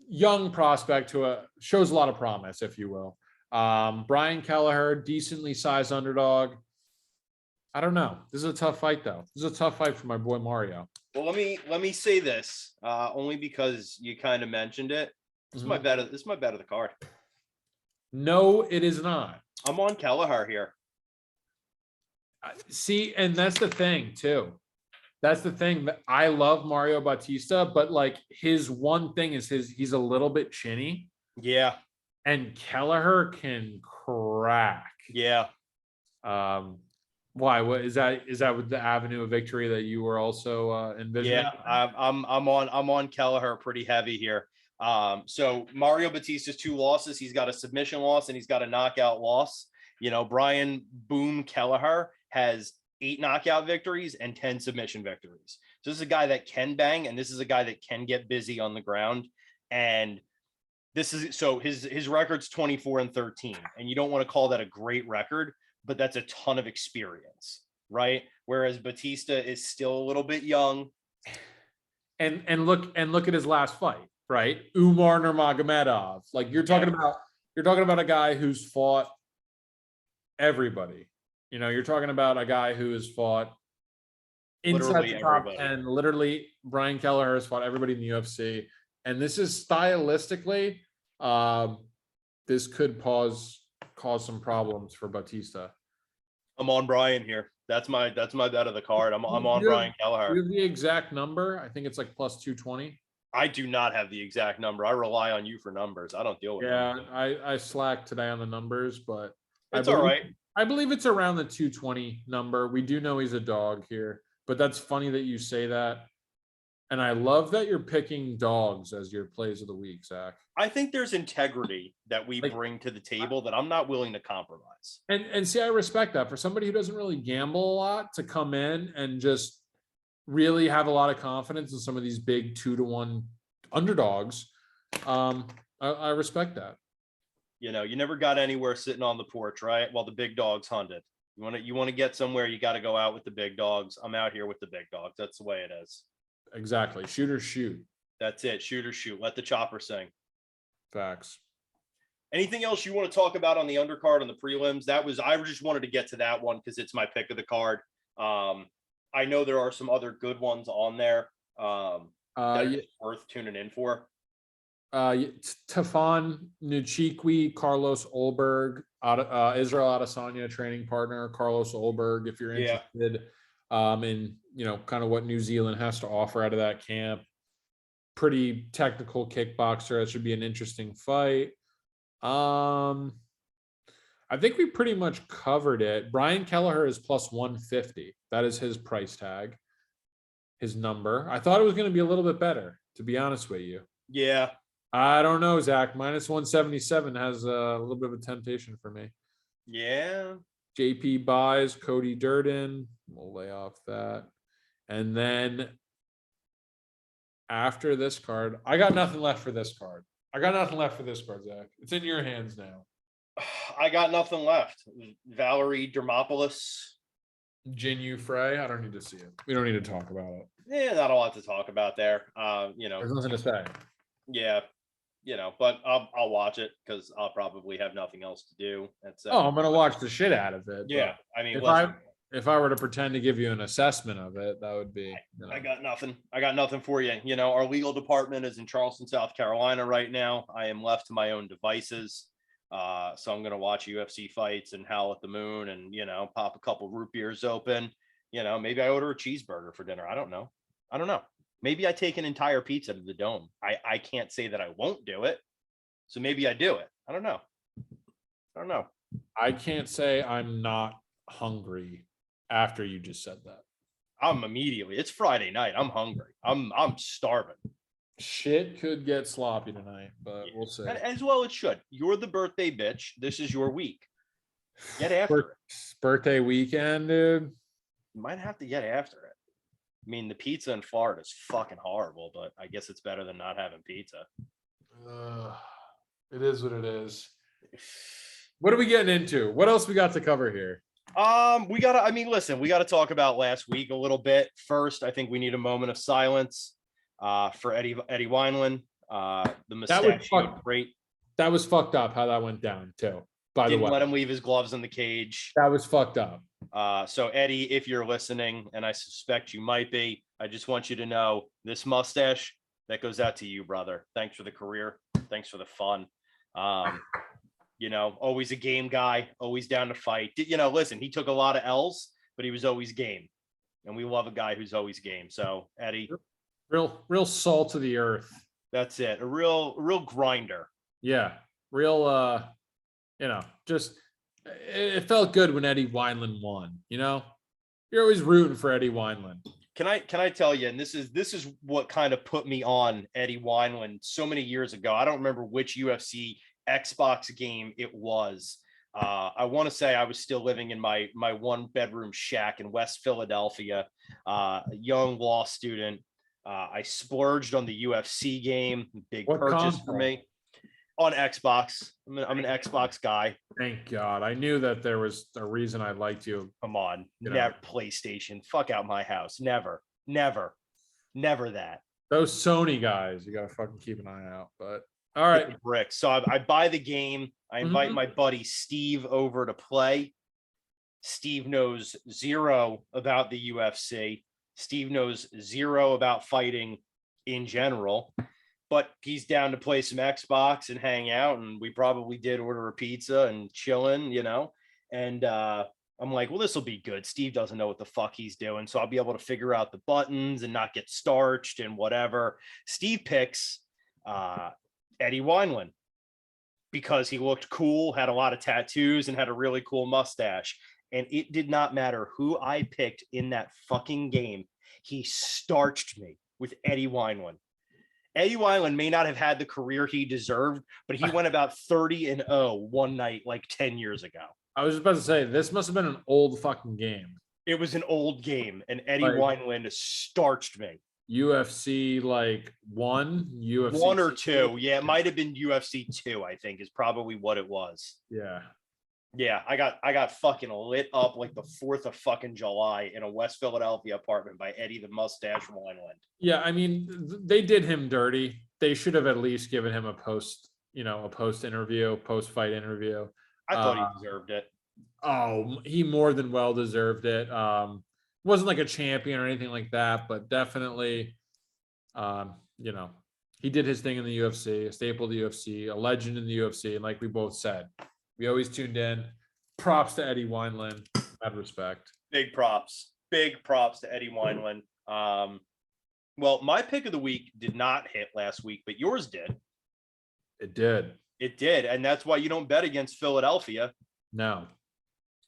young prospect who shows a lot of promise, if you will. Brian Kelleher, decently sized underdog. I don't know. This is a tough fight, though. This is a tough fight for my boy Mario. Well, let me say this, only because you kind of mentioned it. This is my bet. This is my bet of the card. No, it is not. I'm on Kelleher here. See, and that's the thing too. That's the thing that I love Mario Bautista, but like his one thing is he's a little bit chinny. Yeah. And Kelleher can crack. Yeah. Why? What is that? Is that with the avenue of victory that you were also envisioning? Yeah, I'm on Kelleher pretty heavy here. So Mario Batista's 2 losses. He's got a submission loss and he's got a knockout loss. You know, Brian Boom Kelleher has 8 knockout victories and 10 submission victories. So this is a guy that can bang, and this is a guy that can get busy on the ground. And this is so his record's 24-13, and you don't want to call that a great record, but that's a ton of experience, right? Whereas Batista is still a little bit young. And look at his last fight, right? Umar Nurmagomedov. Like you're talking about a guy who's fought everybody. You know, you're talking about a guy who has fought inside Literally the top everybody. 10. Literally, Brian Kelleher has fought everybody in the UFC. And this is stylistically, this could cause some problems for Batista. I'm on Brian here. That's my bet of the card. I'm on Brian Kelleher. You have the exact number. I think it's like plus 220. I do not have the exact number. I rely on you for numbers. I don't deal with Yeah, numbers. I slacked today on the numbers, but It's all right. I believe it's around the 220 number. We do know he's a dog here, but that's funny that you say that. And I love that you're picking dogs as your plays of the week, Zach. I think there's integrity that we Like, bring to the table that I'm not willing to compromise. And see, I respect that for somebody who doesn't really gamble a lot to come in and just really have a lot of confidence in some of these big 2-1 underdogs. I respect that. You know, you never got anywhere sitting on the porch, right? While the big dogs hunted. You want to get somewhere, you got to go out with the big dogs. I'm out here with the big dogs. That's the way it is. Exactly. Shoot or shoot. That's it. Shoot or shoot. Let the chopper sing. Facts. Anything else you want to talk about on the undercard, on the prelims? I just wanted to get to that one because it's my pick of the card. I know there are some other good ones on there that worth tuning in for. Tafon Nuchikwi, Carlos Olberg, Israel Adesanya training partner, Carlos Olberg, if you're interested in, you know, kind of what New Zealand has to offer out of that camp. Pretty technical kickboxer. That should be an interesting fight. I think we pretty much covered it. Brian Kelleher is plus 150. That is his price tag, his number. I thought it was going to be a little bit better, to be honest with you. Yeah. I don't know, Zach. Minus 177 has a little bit of a temptation for me. Yeah. JP buys Cody Durden. We'll lay off that. And then after this card, I got nothing left for this card. Zach. It's in your hands now. I got nothing left. Valerie Dermopoulos. Jinyu Frey. I don't need to see it. We don't need to talk about it. Yeah, not a lot to talk about there. You know, There's nothing to say. Yeah, you know, but I'll watch it because I'll probably have nothing else to do. I'm gonna watch the shit out of it. Yeah, I mean, if I were to pretend to give you an assessment of it, that would be. You know. I got nothing. I got nothing for you. You know, our legal department is in Charleston, South Carolina right now. I am left to my own devices. So I'm gonna watch UFC fights and howl at the moon, and you know, pop a couple root beers open. You know, maybe I order a cheeseburger for dinner. I don't know. Maybe I take an entire pizza to the Dome. I can't say that I won't do it. So maybe I do it. I don't know. I can't say I'm not hungry after you just said that. It's Friday night. I'm hungry. I'm starving. Shit could get sloppy tonight, but we'll see. As well it should. You're the birthday bitch. This is your week. Get after it. Birthday weekend, dude. You might have to get after it. I mean, the pizza in Florida is fucking horrible, but I guess it's better than not having pizza. It is what it is. What are we getting into? What else we got to cover here? We gotta talk about last week a little bit. First, I think we need a moment of silence for Eddie Wineland. The That was mustachioed great. that was fucked up how that went down too. By the Didn't way, let him leave his gloves in the cage. that was fucked up. So Eddie, if you're listening, and I suspect you might be, I just want you to know this mustache that goes out to you, brother. Thanks for the career. Thanks for the fun. Always a game guy, always down to fight. Listen, he took a lot of L's, but he was always game. And we love a guy who's always game. So Eddie, Real salt of the earth. that's it. A real grinder. Yeah. Real just it felt good when Eddie Wineland won, You're always rooting for Eddie Wineland. Can I tell you, and this is what kind of put me on Eddie Wineland so many years ago. I don't remember which UFC Xbox game it was. I want to say I was still living in my 1-bedroom shack in West Philadelphia, a young law student. I splurged on the UFC game, big What purchase console? for me on Xbox. I'm an Xbox guy. Thank God. I knew that there was a reason I liked you. Come on, never PlayStation. Fuck out my house. Never that. Those Sony guys, you gotta fucking keep an eye out. But all right, bricks. So I buy the game. I invite my buddy Steve over to play. Steve knows zero about the UFC. Steve knows zero about fighting in general, but he's down to play some Xbox and hang out. And we probably did order a pizza and chilling, and I'm like, well, this will be good. Steve doesn't know what the fuck he's doing. So I'll be able to figure out the buttons and not get starched and whatever. Steve picks Eddie Wineland because he looked cool, had a lot of tattoos, and had a really cool mustache. And it did not matter who I picked in that fucking game. He starched me with Eddie Wineland. Eddie Wineland may not have had the career he deserved, but he went about 30-0 one night like 10 years ago. I was just about to say, this must have been an old fucking game. It was an old game, and Eddie Wineland starched me. UFC UFC 1 or 2. Yeah, it might have been UFC 2, I think, is probably what it was. Yeah. Yeah, I got fucking lit up like the 4th of fucking July in a West Philadelphia apartment by Eddie the Mustache Wineland. Yeah, I mean, they did him dirty. They should have at least given him a post-fight interview. I thought he deserved it. Oh, he more than well deserved it. Wasn't like a champion or anything like that, but definitely, he did his thing in the UFC, a staple of the UFC, a legend in the UFC. And like we both said, we always tuned in. Props to Eddie Wineland. Mad respect. Big props to Eddie Wineland. Well, my pick of the week did not hit last week, but yours did. It did. And that's why you don't bet against Philadelphia. No.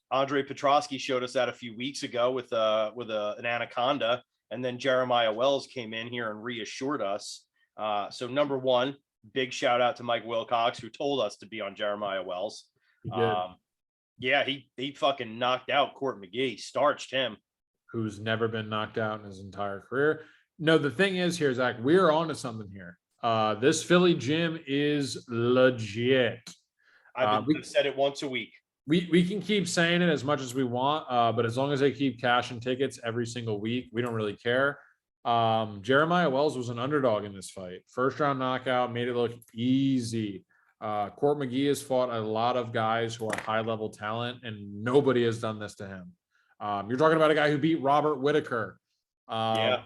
Andre Petrosky showed us that a few weeks ago with an anaconda, and then Jeremiah Wells came in here and reassured us. So number one, big shout out to Mike Wilcox, who told us to be on Jeremiah Wells. He did. Yeah, he fucking knocked out Court McGee, starched him. Who's never been knocked out in his entire career. No, the thing is here, Zach, we're on to something here. This Philly gym is legit. I've said it once a week. We can keep saying it as much as we want, but as long as they keep cashing tickets every single week, we don't really care. Jeremiah Wells was an underdog in this fight. First round knockout, made it look easy. Court McGee has fought a lot of guys who are high level talent, and nobody has done this to him. You're talking about a guy who beat Robert Whitaker. Yeah.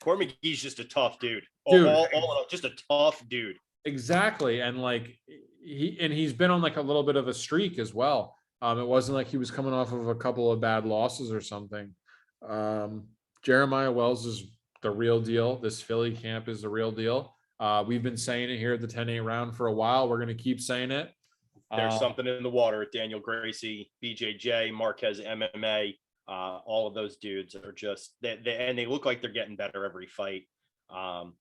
Court McGee's just a tough dude. Just a tough dude. Exactly. And he's been on like a little bit of a streak as well. It wasn't like he was coming off of a couple of bad losses or something. Jeremiah Wells is the real deal. This Philly camp is the real deal. We've been saying it here at the 10-8 round for a while. We're going to keep saying it. There's something in the water at Daniel Gracie, BJJ, Marquez MMA. All of those dudes are just they look like they're getting better every fight. And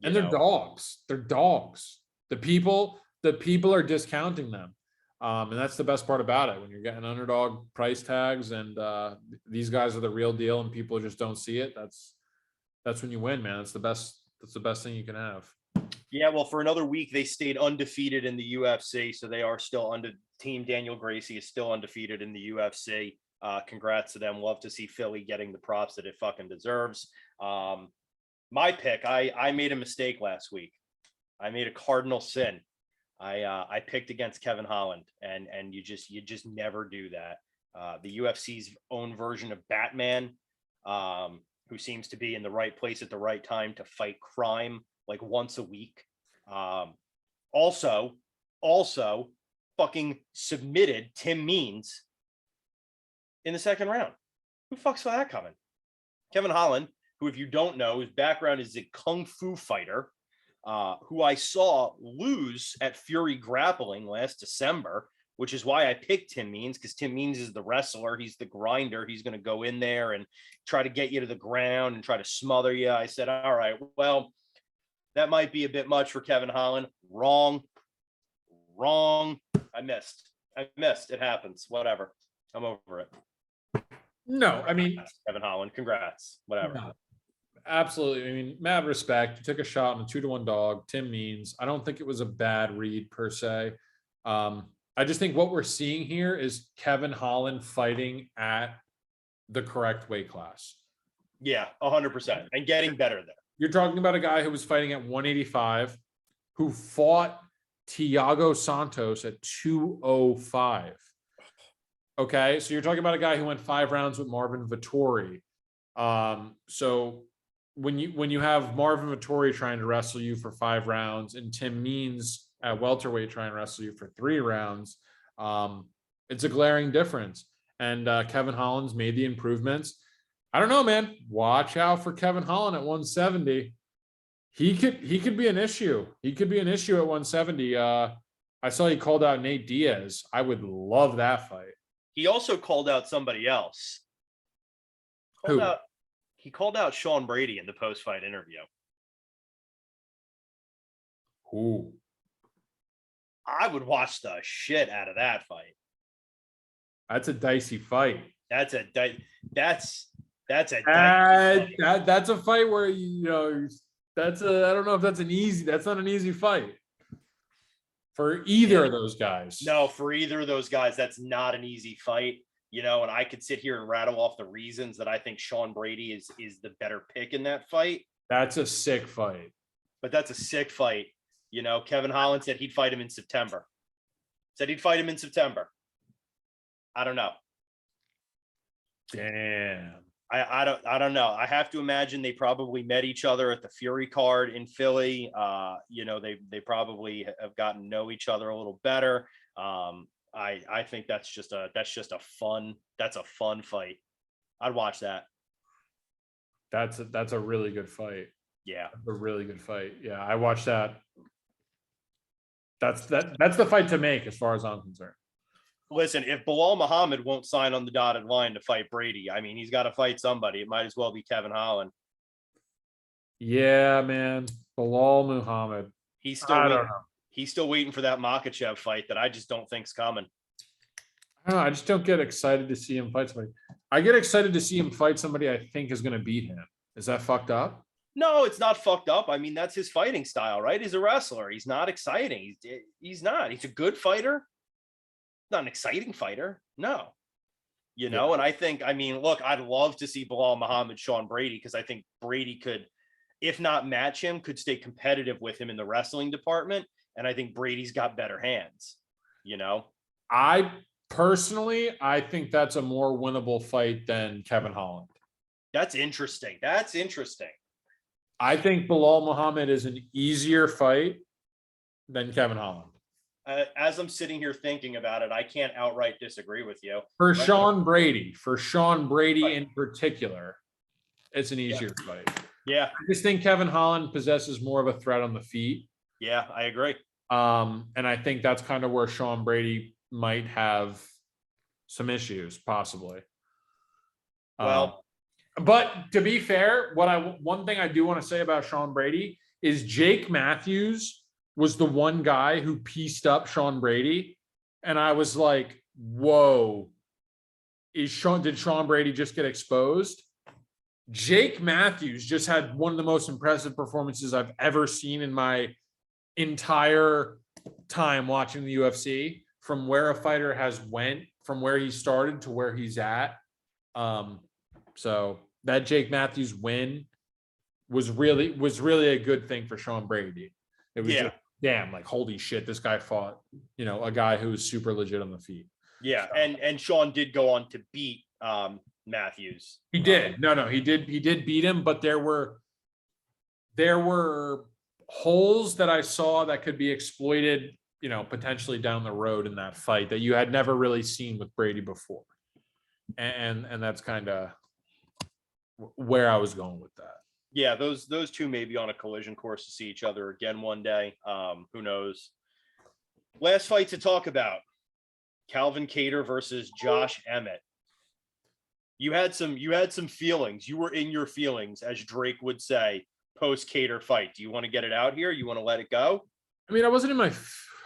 they're dogs. They're dogs. The people are discounting them. And that's the best part about it. When you're getting underdog price tags and these guys are the real deal and people just don't see it, that's when you win, man. That's the best thing you can have. Yeah, well, for another week, they stayed undefeated in the UFC. So they are still Team Daniel Gracie is still undefeated in the UFC. Congrats to them. Love to see Philly getting the props that it fucking deserves. My pick, I made a mistake last week. I made a cardinal sin. I picked against Kevin Holland, and you just never do that. The UFC's own version of Batman, who seems to be in the right place at the right time to fight crime like once a week. Also, fucking submitted Tim Means in the second round. Who fucks saw that coming? Kevin Holland, who, if you don't know, his background is a kung fu fighter, who I saw lose at Fury Grappling last December, which is why I picked Tim Means, because Tim Means is the wrestler. He's the grinder. He's going to go in there and try to get you to the ground and try to smother you. I said, all right, well, that might be a bit much for Kevin Holland. Wrong. I missed. It happens. Whatever. I'm over it. No, I mean, Kevin Holland, congrats. Whatever. No, absolutely. I mean, mad respect. You took a shot on a 2-1 dog. Tim Means. I don't think it was a bad read per se. I just think what we're seeing here is Kevin Holland fighting at the correct weight class. Yeah, 100%, and getting better there. You're talking about a guy who was fighting at 185, who fought Thiago Santos at 205. Okay, so you're talking about a guy who went 5 rounds with Marvin Vettori. So when you have Marvin Vettori trying to wrestle you for 5 rounds and Tim Means at welterweight trying to wrestle you for 3 rounds, it's a glaring difference. And Kevin Holland's made the improvements. I don't know, man. Watch out for Kevin Holland at 170. He could be an issue. He could be an issue at 170. I saw he called out Nate Diaz. I would love that fight. He also called out somebody else. He called out Sean Brady in the post-fight interview. Ooh. I would watch the shit out of that fight. That's a dicey fight. That's a fight where I don't know if that's not an easy fight for either of those guys. No, for either of those guys, that's not an easy fight. And I could sit here and rattle off the reasons that I think Sean Brady is the better pick in that fight. That's a sick fight. But that's a sick fight. Kevin Holland said he'd fight him in September. I don't know. Damn. I don't know. I have to imagine they probably met each other at the Fury card in Philly. They probably have gotten to know each other a little better. I think that's a fun fight. I'd watch that. That's a really good fight. Yeah. A really good fight. Yeah, I watched that. That's the fight to make as far as I'm concerned. Listen, if Bilal Muhammad won't sign on the dotted line to fight Brady, I mean, he's got to fight somebody. It might as well be Kevin Holland. Yeah, man. Bilal Muhammad. He's still waiting for that Makhachev fight that I just don't think's coming. I don't know. I just don't get excited to see him fight somebody. I get excited to see him fight somebody I think is going to beat him. Is that fucked up? No, it's not fucked up. I mean, that's his fighting style, right? He's a wrestler. He's not exciting. He's not. He's a good fighter. Not an exciting fighter. No. And I think, look, I'd love to see Bilal Muhammad, Sean Brady, because I think Brady could, if not match him, could stay competitive with him in the wrestling department. And I think Brady's got better hands, I think that's a more winnable fight than Kevin Holland. That's interesting. I think Bilal Muhammad is an easier fight than Kevin Holland. As I'm sitting here thinking about it, I can't outright disagree with you. For Sean Brady in particular, it's an easier fight. Yeah. I just think Kevin Holland possesses more of a threat on the feet. Yeah, I agree. And I think that's kind of where Sean Brady might have some issues, possibly. Well, but to be fair, one thing I do want to say about Sean Brady is Jake Matthews was the one guy who pieced up Sean Brady. And I was like, whoa, did Sean Brady just get exposed? Jake Matthews just had one of the most impressive performances I've ever seen in my entire time watching the UFC, from where a fighter has went, from where he started to where he's at. So that Jake Matthews win was really a good thing for Sean Brady. It was Yeah. just, damn, like, holy shit, this guy fought, a guy who was super legit on the feet. Yeah, So, and Sean did go on to beat Matthews. he did. No, he did beat him, but there were holes that I saw that could be exploited, potentially down the road in that fight that you had never really seen with Brady before. And that's kind of where I was going with that. Yeah, those two may be on a collision course to see each other again one day. Who knows? Last fight to talk about: Calvin Kattar versus Josh Emmett. You had some feelings. You were in your feelings, as Drake would say, post Kattar fight. Do you want to get it out here? You want to let it go? I mean, I wasn't in my,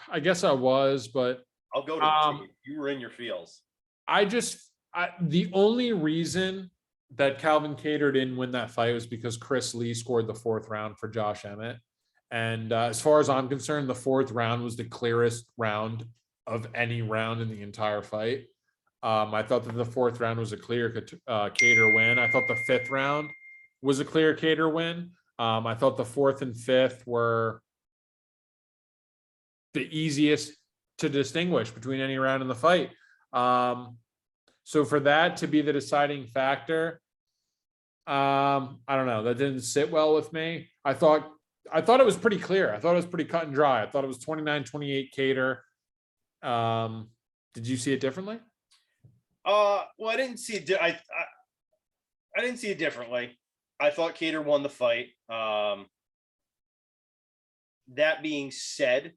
I guess I was, but I'll go to the tape. You were in your feels. The only reason that Calvin Kattar didn't win that fight was because Chris Lee scored the 4th round for Josh Emmett. And as far as I'm concerned, the 4th round was the clearest round of any round in the entire fight. I thought that the 4th round was a clear Kattar win. I thought the 5th round was a clear Kattar win. I thought the 4th and 5th were the easiest to distinguish between any round in the fight. So for that to be the deciding factor, I don't know. That didn't sit well with me. I thought it was pretty clear. I thought it was pretty cut and dry. I thought it was 29-28 Kattar. Did you see it differently? Well, I didn't see it. I didn't see it differently. I thought Kattar won the fight. That being said,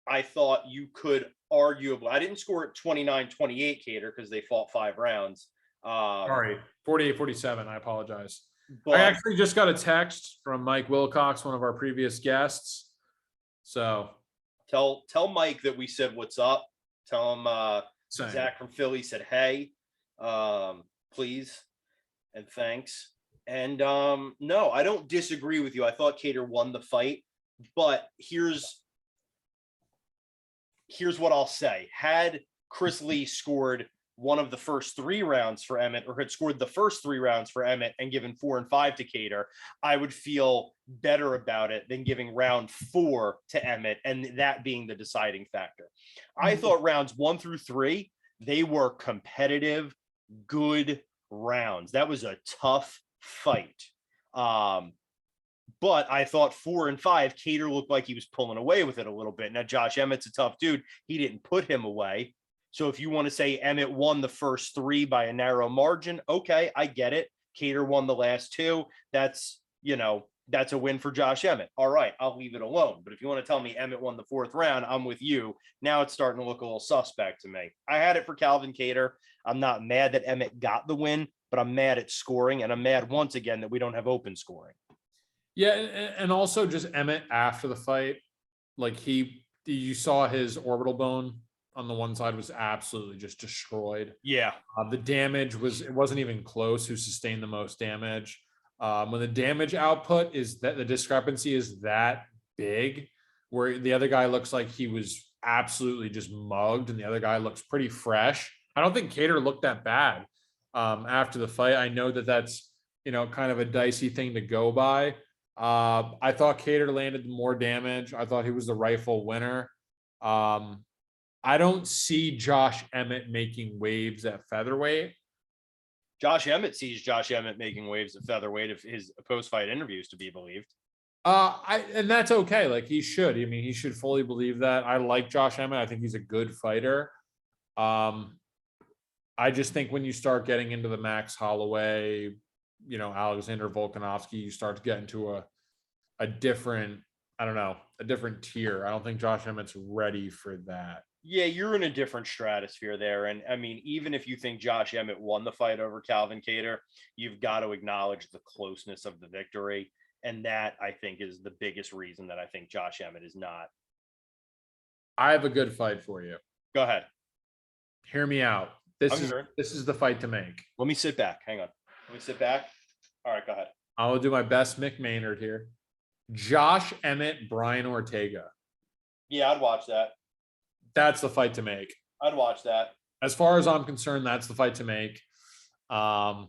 I thought you could arguably, I didn't score it 29-28 Kattar because they fought 5 rounds. Sorry, 48-47. I apologize. But I actually just got a text from Mike Wilcox, one of our previous guests. So tell Mike that we said what's up. Tell him Zach from Philly said hey, please and thanks. And no, I don't disagree with you. I thought Kattar won the fight, but here's what I'll say. Had Chris Lee scored one of the first 3 rounds for Emmett, or had scored the first 3 rounds for Emmett and given 4 and 5 to Kattar, I would feel better about it than giving round 4 to Emmett and that being the deciding factor. I thought rounds 1 through 3, they were competitive, good rounds. That was a tough fight. But I thought 4 and 5, Kattar looked like he was pulling away with it a little bit. Now, Josh Emmett's a tough dude. He didn't put him away. So if you want to say Emmett won the first 3 by a narrow margin, okay, I get it. Kattar won the last 2. That's a win for Josh Emmett. All right, I'll leave it alone. But if you want to tell me Emmett won the 4th round, I'm with you. Now it's starting to look a little suspect to me. I had it for Calvin Kattar. I'm not mad that Emmett got the win, but I'm mad at scoring, and I'm mad once again that we don't have open scoring. Yeah, and also just Emmett after the fight, like you saw his orbital bone on the one side was absolutely just destroyed. Yeah. The damage it wasn't even close who sustained the most damage. When the damage output is that the discrepancy is that big, where the other guy looks like he was absolutely just mugged and the other guy looks pretty fresh. I don't think Kattar looked that bad after the fight. I know that that's, kind of a dicey thing to go by. I thought Kattar landed more damage. I thought he was the rightful winner. I don't see Josh Emmett making waves at featherweight. Josh Emmett sees Josh Emmett making waves at featherweight if his post-fight interviews to be believed. And that's okay. Like he should. I mean, he should fully believe that. I like Josh Emmett. I think he's a good fighter. I just think when you start getting into the Max Holloway, Alexander Volkanovski, you start to get into a different, a different tier. I don't think Josh Emmett's ready for that. Yeah, you're in a different stratosphere there. And I mean, even if you think Josh Emmett won the fight over Calvin Kattar, you've got to acknowledge the closeness of the victory. And that, I think, is the biggest reason that I think Josh Emmett is not. I have a good fight for you. Go ahead. Hear me out. This is the fight to make. Let me sit back. Hang on. Let me sit back. All right, go ahead. I will do my best Mick Maynard here. Josh Emmett, Brian Ortega. Yeah, I'd watch that. That's the fight to make. I'd watch that. As far as I'm concerned, that's the fight to make. I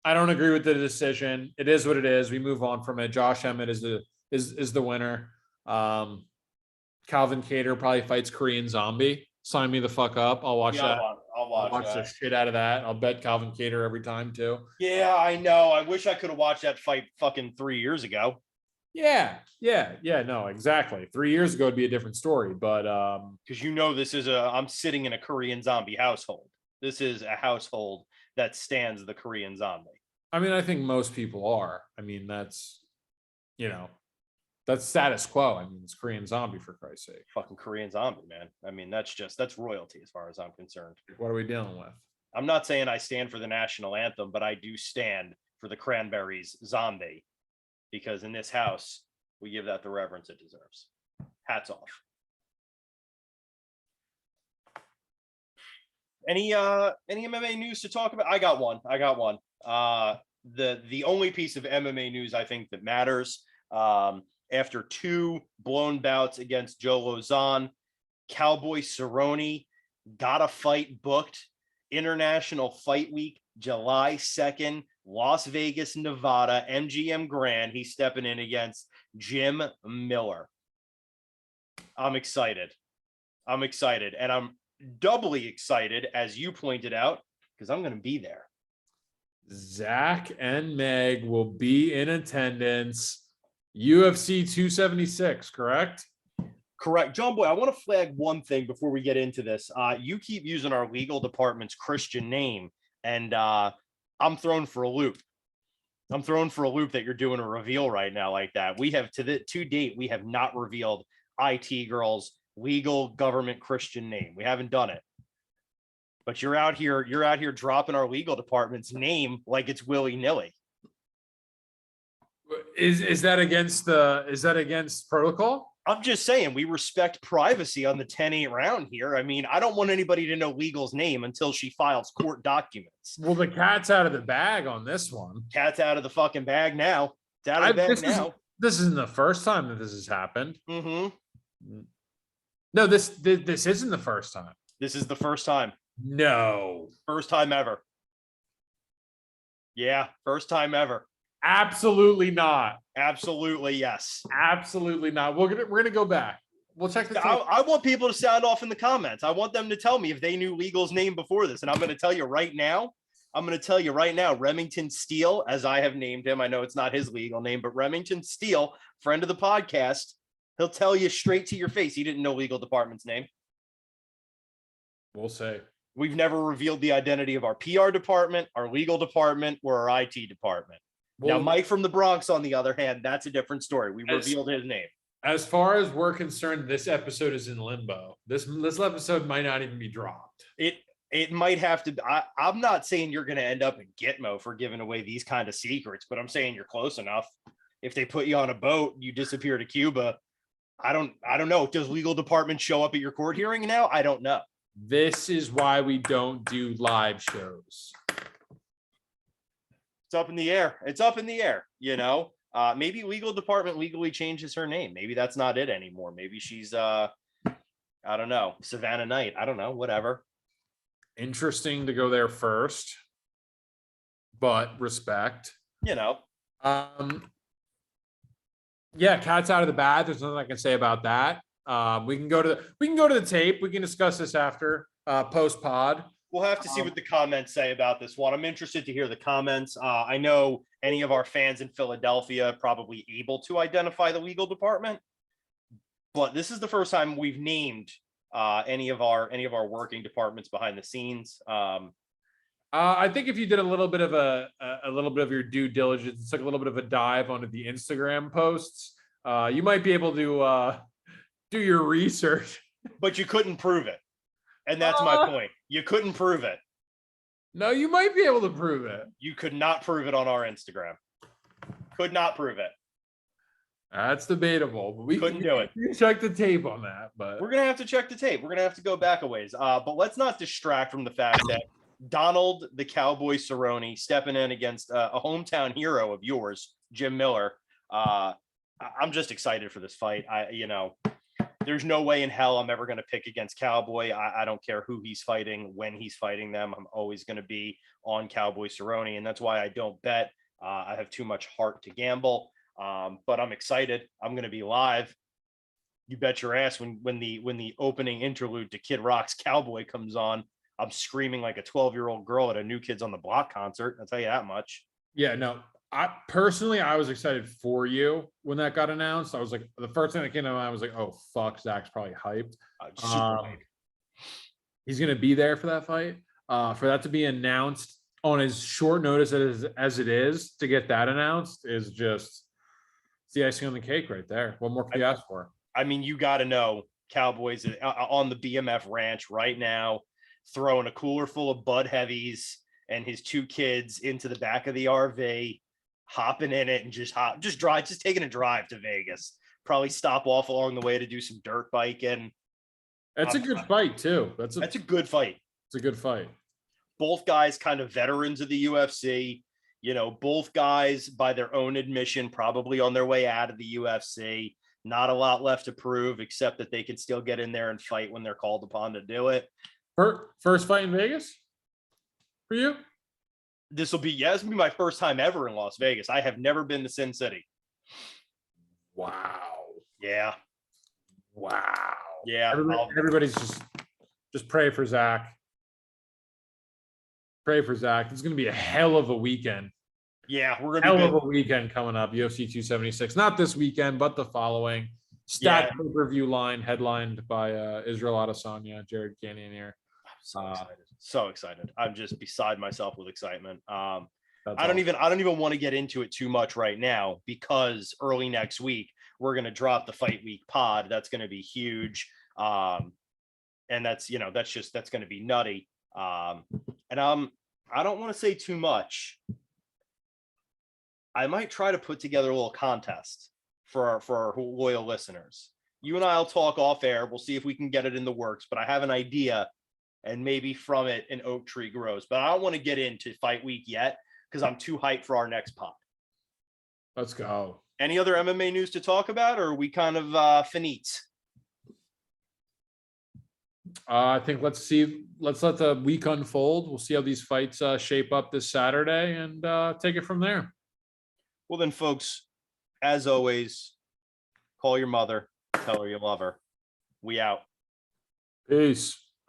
don't agree with the decision. It is what it is. We move on from it. Josh Emmett is the winner. Calvin Cater probably fights Korean Zombie. Sign me the fuck up. I'll watch Yeah, that. I'll I'll watch watch the that. shit out of that. I'll bet Calvin Cater every time too. Yeah, I know. I wish I could have watched that fight fucking 3 years ago. Yeah, no, exactly. 3 years ago would be a different story, but because this is I'm sitting in a Korean Zombie household. This is a household that stands the Korean Zombie. I mean, I think most people are. I mean, that's that's status quo. I mean, it's Korean Zombie, for Christ's sake. Fucking Korean Zombie, man. I mean, that's royalty as far as I'm concerned. What are we dealing with? I'm not saying I stand for the national anthem, but I do stand for the Cranberries Zombie, because in this house, we give that the reverence it deserves. Hats off. Any MMA news to talk about? I got one. The only piece of MMA news I think that matters, after 2 blown bouts against Joe Lozon, Cowboy Cerrone got a fight booked. International Fight Week, July 2nd, Las Vegas, Nevada, MGM Grand. He's stepping in against Jim Miller. I'm excited. And I'm doubly excited, as you pointed out, because I'm going to be there. Zach and Meg will be in attendance. UFC 276, correct? Correct. John Boy, I want to flag one thing before we get into this. You keep using our legal department's Christian name, and I'm thrown for a loop. That you're doing a reveal right now like that. We have to date, we have not revealed IT Girl's legal government Christian name. We haven't done it. But you're out here dropping our legal department's name like it's willy-nilly. Is that against protocol? I'm just saying, we respect privacy on the 10-8 round here. I mean, I don't want anybody to know Legal's name until she files court documents. Well, the cat's out of the bag on this one. Cat's out of the fucking bag now. It's out of the bag now. This isn't the first time that this has happened. Mm-hmm. No, this isn't the first time. This is the first time. No. First time ever. Yeah, first time ever. Absolutely not. Absolutely, yes. Absolutely not. We're gonna go back. We'll check the tape. I want people to sound off in the comments. I want them to tell me if they knew Legal's name before this. And I'm going to tell you right now, Remington Steele, as I have named him. I know it's not his legal name, but Remington Steele, friend of the podcast, he'll tell you straight to your face he didn't know legal department's name. We'll say. We've never revealed the identity of our PR department, our legal department, or our IT department. Now, Mike from the Bronx, on the other hand, that's a different story. We revealed his name. As far as we're concerned, this episode is in limbo. This episode might not even be dropped. It might have to. I'm not saying you're going to end up in Gitmo for giving away these kind of secrets, but I'm saying you're close enough. If they put you on a boat, you disappear to Cuba. I don't know. Does legal department show up at your court hearing now? I don't know. This is why we don't do live shows. It's up in the air. Maybe legal department legally changes her name. Maybe that's not it anymore. Maybe she's I don't know, Savannah Knight. I don't know, whatever. Interesting to go there first, but respect. Yeah, cat's out of the bag. There's nothing I can say about that. We can go to the tape. We can discuss this after post pod. We'll have to see what the comments say about this one. I'm interested to hear the comments. I know any of our fans in Philadelphia are probably able to identify the legal department, but this is the first time we've named any of our working departments behind the scenes. I think if you did a little bit of your due diligence, took a little bit of a dive onto the Instagram posts, you might be able to do your research. But you couldn't prove it. And that's my point. You couldn't prove it. No, you might be able to prove it. You could not prove it on our Instagram. Could not prove it. That's debatable. But we couldn't do it. You check the tape on that, but we're gonna have to check the tape. We're gonna have to go back a ways. But let's not distract from the fact that Donald the Cowboy Cerrone stepping in against a hometown hero of yours, Jim Miller. I'm just excited for this fight. There's no way in hell I'm ever going to pick against Cowboy. I don't care who he's fighting, when he's fighting them. I'm always going to be on Cowboy Cerrone, and that's why I don't bet. I have too much heart to gamble, but I'm excited. I'm going to be live. You bet your ass when the opening interlude to Kid Rock's Cowboy comes on, I'm screaming like a 12-year-old girl at a New Kids on the Block concert. I'll tell you that much. Yeah, no. I personally, I was excited for you when that got announced. I was like, the first thing that came to mind, I was like, oh fuck, Zach's probably hyped. Super hyped. He's gonna be there for that fight. For that to be announced on as short notice as it is, to get that announced is just, it's the icing on the cake right there. What more could you ask for? I mean, you got to know Cowboys on the BMF ranch right now, throwing a cooler full of Bud Heavies and his 2 kids into the back of the RV, hopping in it and just taking a drive to Vegas. Probably stop off along the way to do some dirt biking. That's a good fight too. That's a good fight. It's a good fight. Both guys kind of veterans of the UFC. You know, both guys, by their own admission, probably on their way out of the UFC. Not a lot left to prove, except that they can still get in there and fight when they're called upon to do it. First fight in Vegas for you? This will be my first time ever in Las Vegas. I have never been to Sin City. Wow. Yeah. Wow. Yeah. Everybody's just pray for Zach. Pray for Zach. It's going to be a hell of a weekend. Yeah, we're going to hell of a weekend coming up. UFC 276. Not this weekend, but the following. Stacked pay-per-view line, headlined by Israel Adesanya, Jared Cannonier. So excited. So excited. I'm just beside myself with excitement. I don't even want to get into it too much right now, because early next week we're going to drop the Fight Week pod. That's going to be huge. And that's going to be nutty. And I don't want to say too much. I might try to put together a little contest for our loyal listeners. You and I'll talk off air. We'll see if we can get it in the works, but I have an idea, and maybe from it an oak tree grows. But I don't want to get into Fight Week yet, because I'm too hyped for our next pod. Let's go. Any other MMA news to talk about, or are we kind of finite? I think let's let the week unfold. We'll see how these fights shape up this Saturday, and take it from there. Well then, folks, as always, call your mother, tell her you love her. We out. Peace.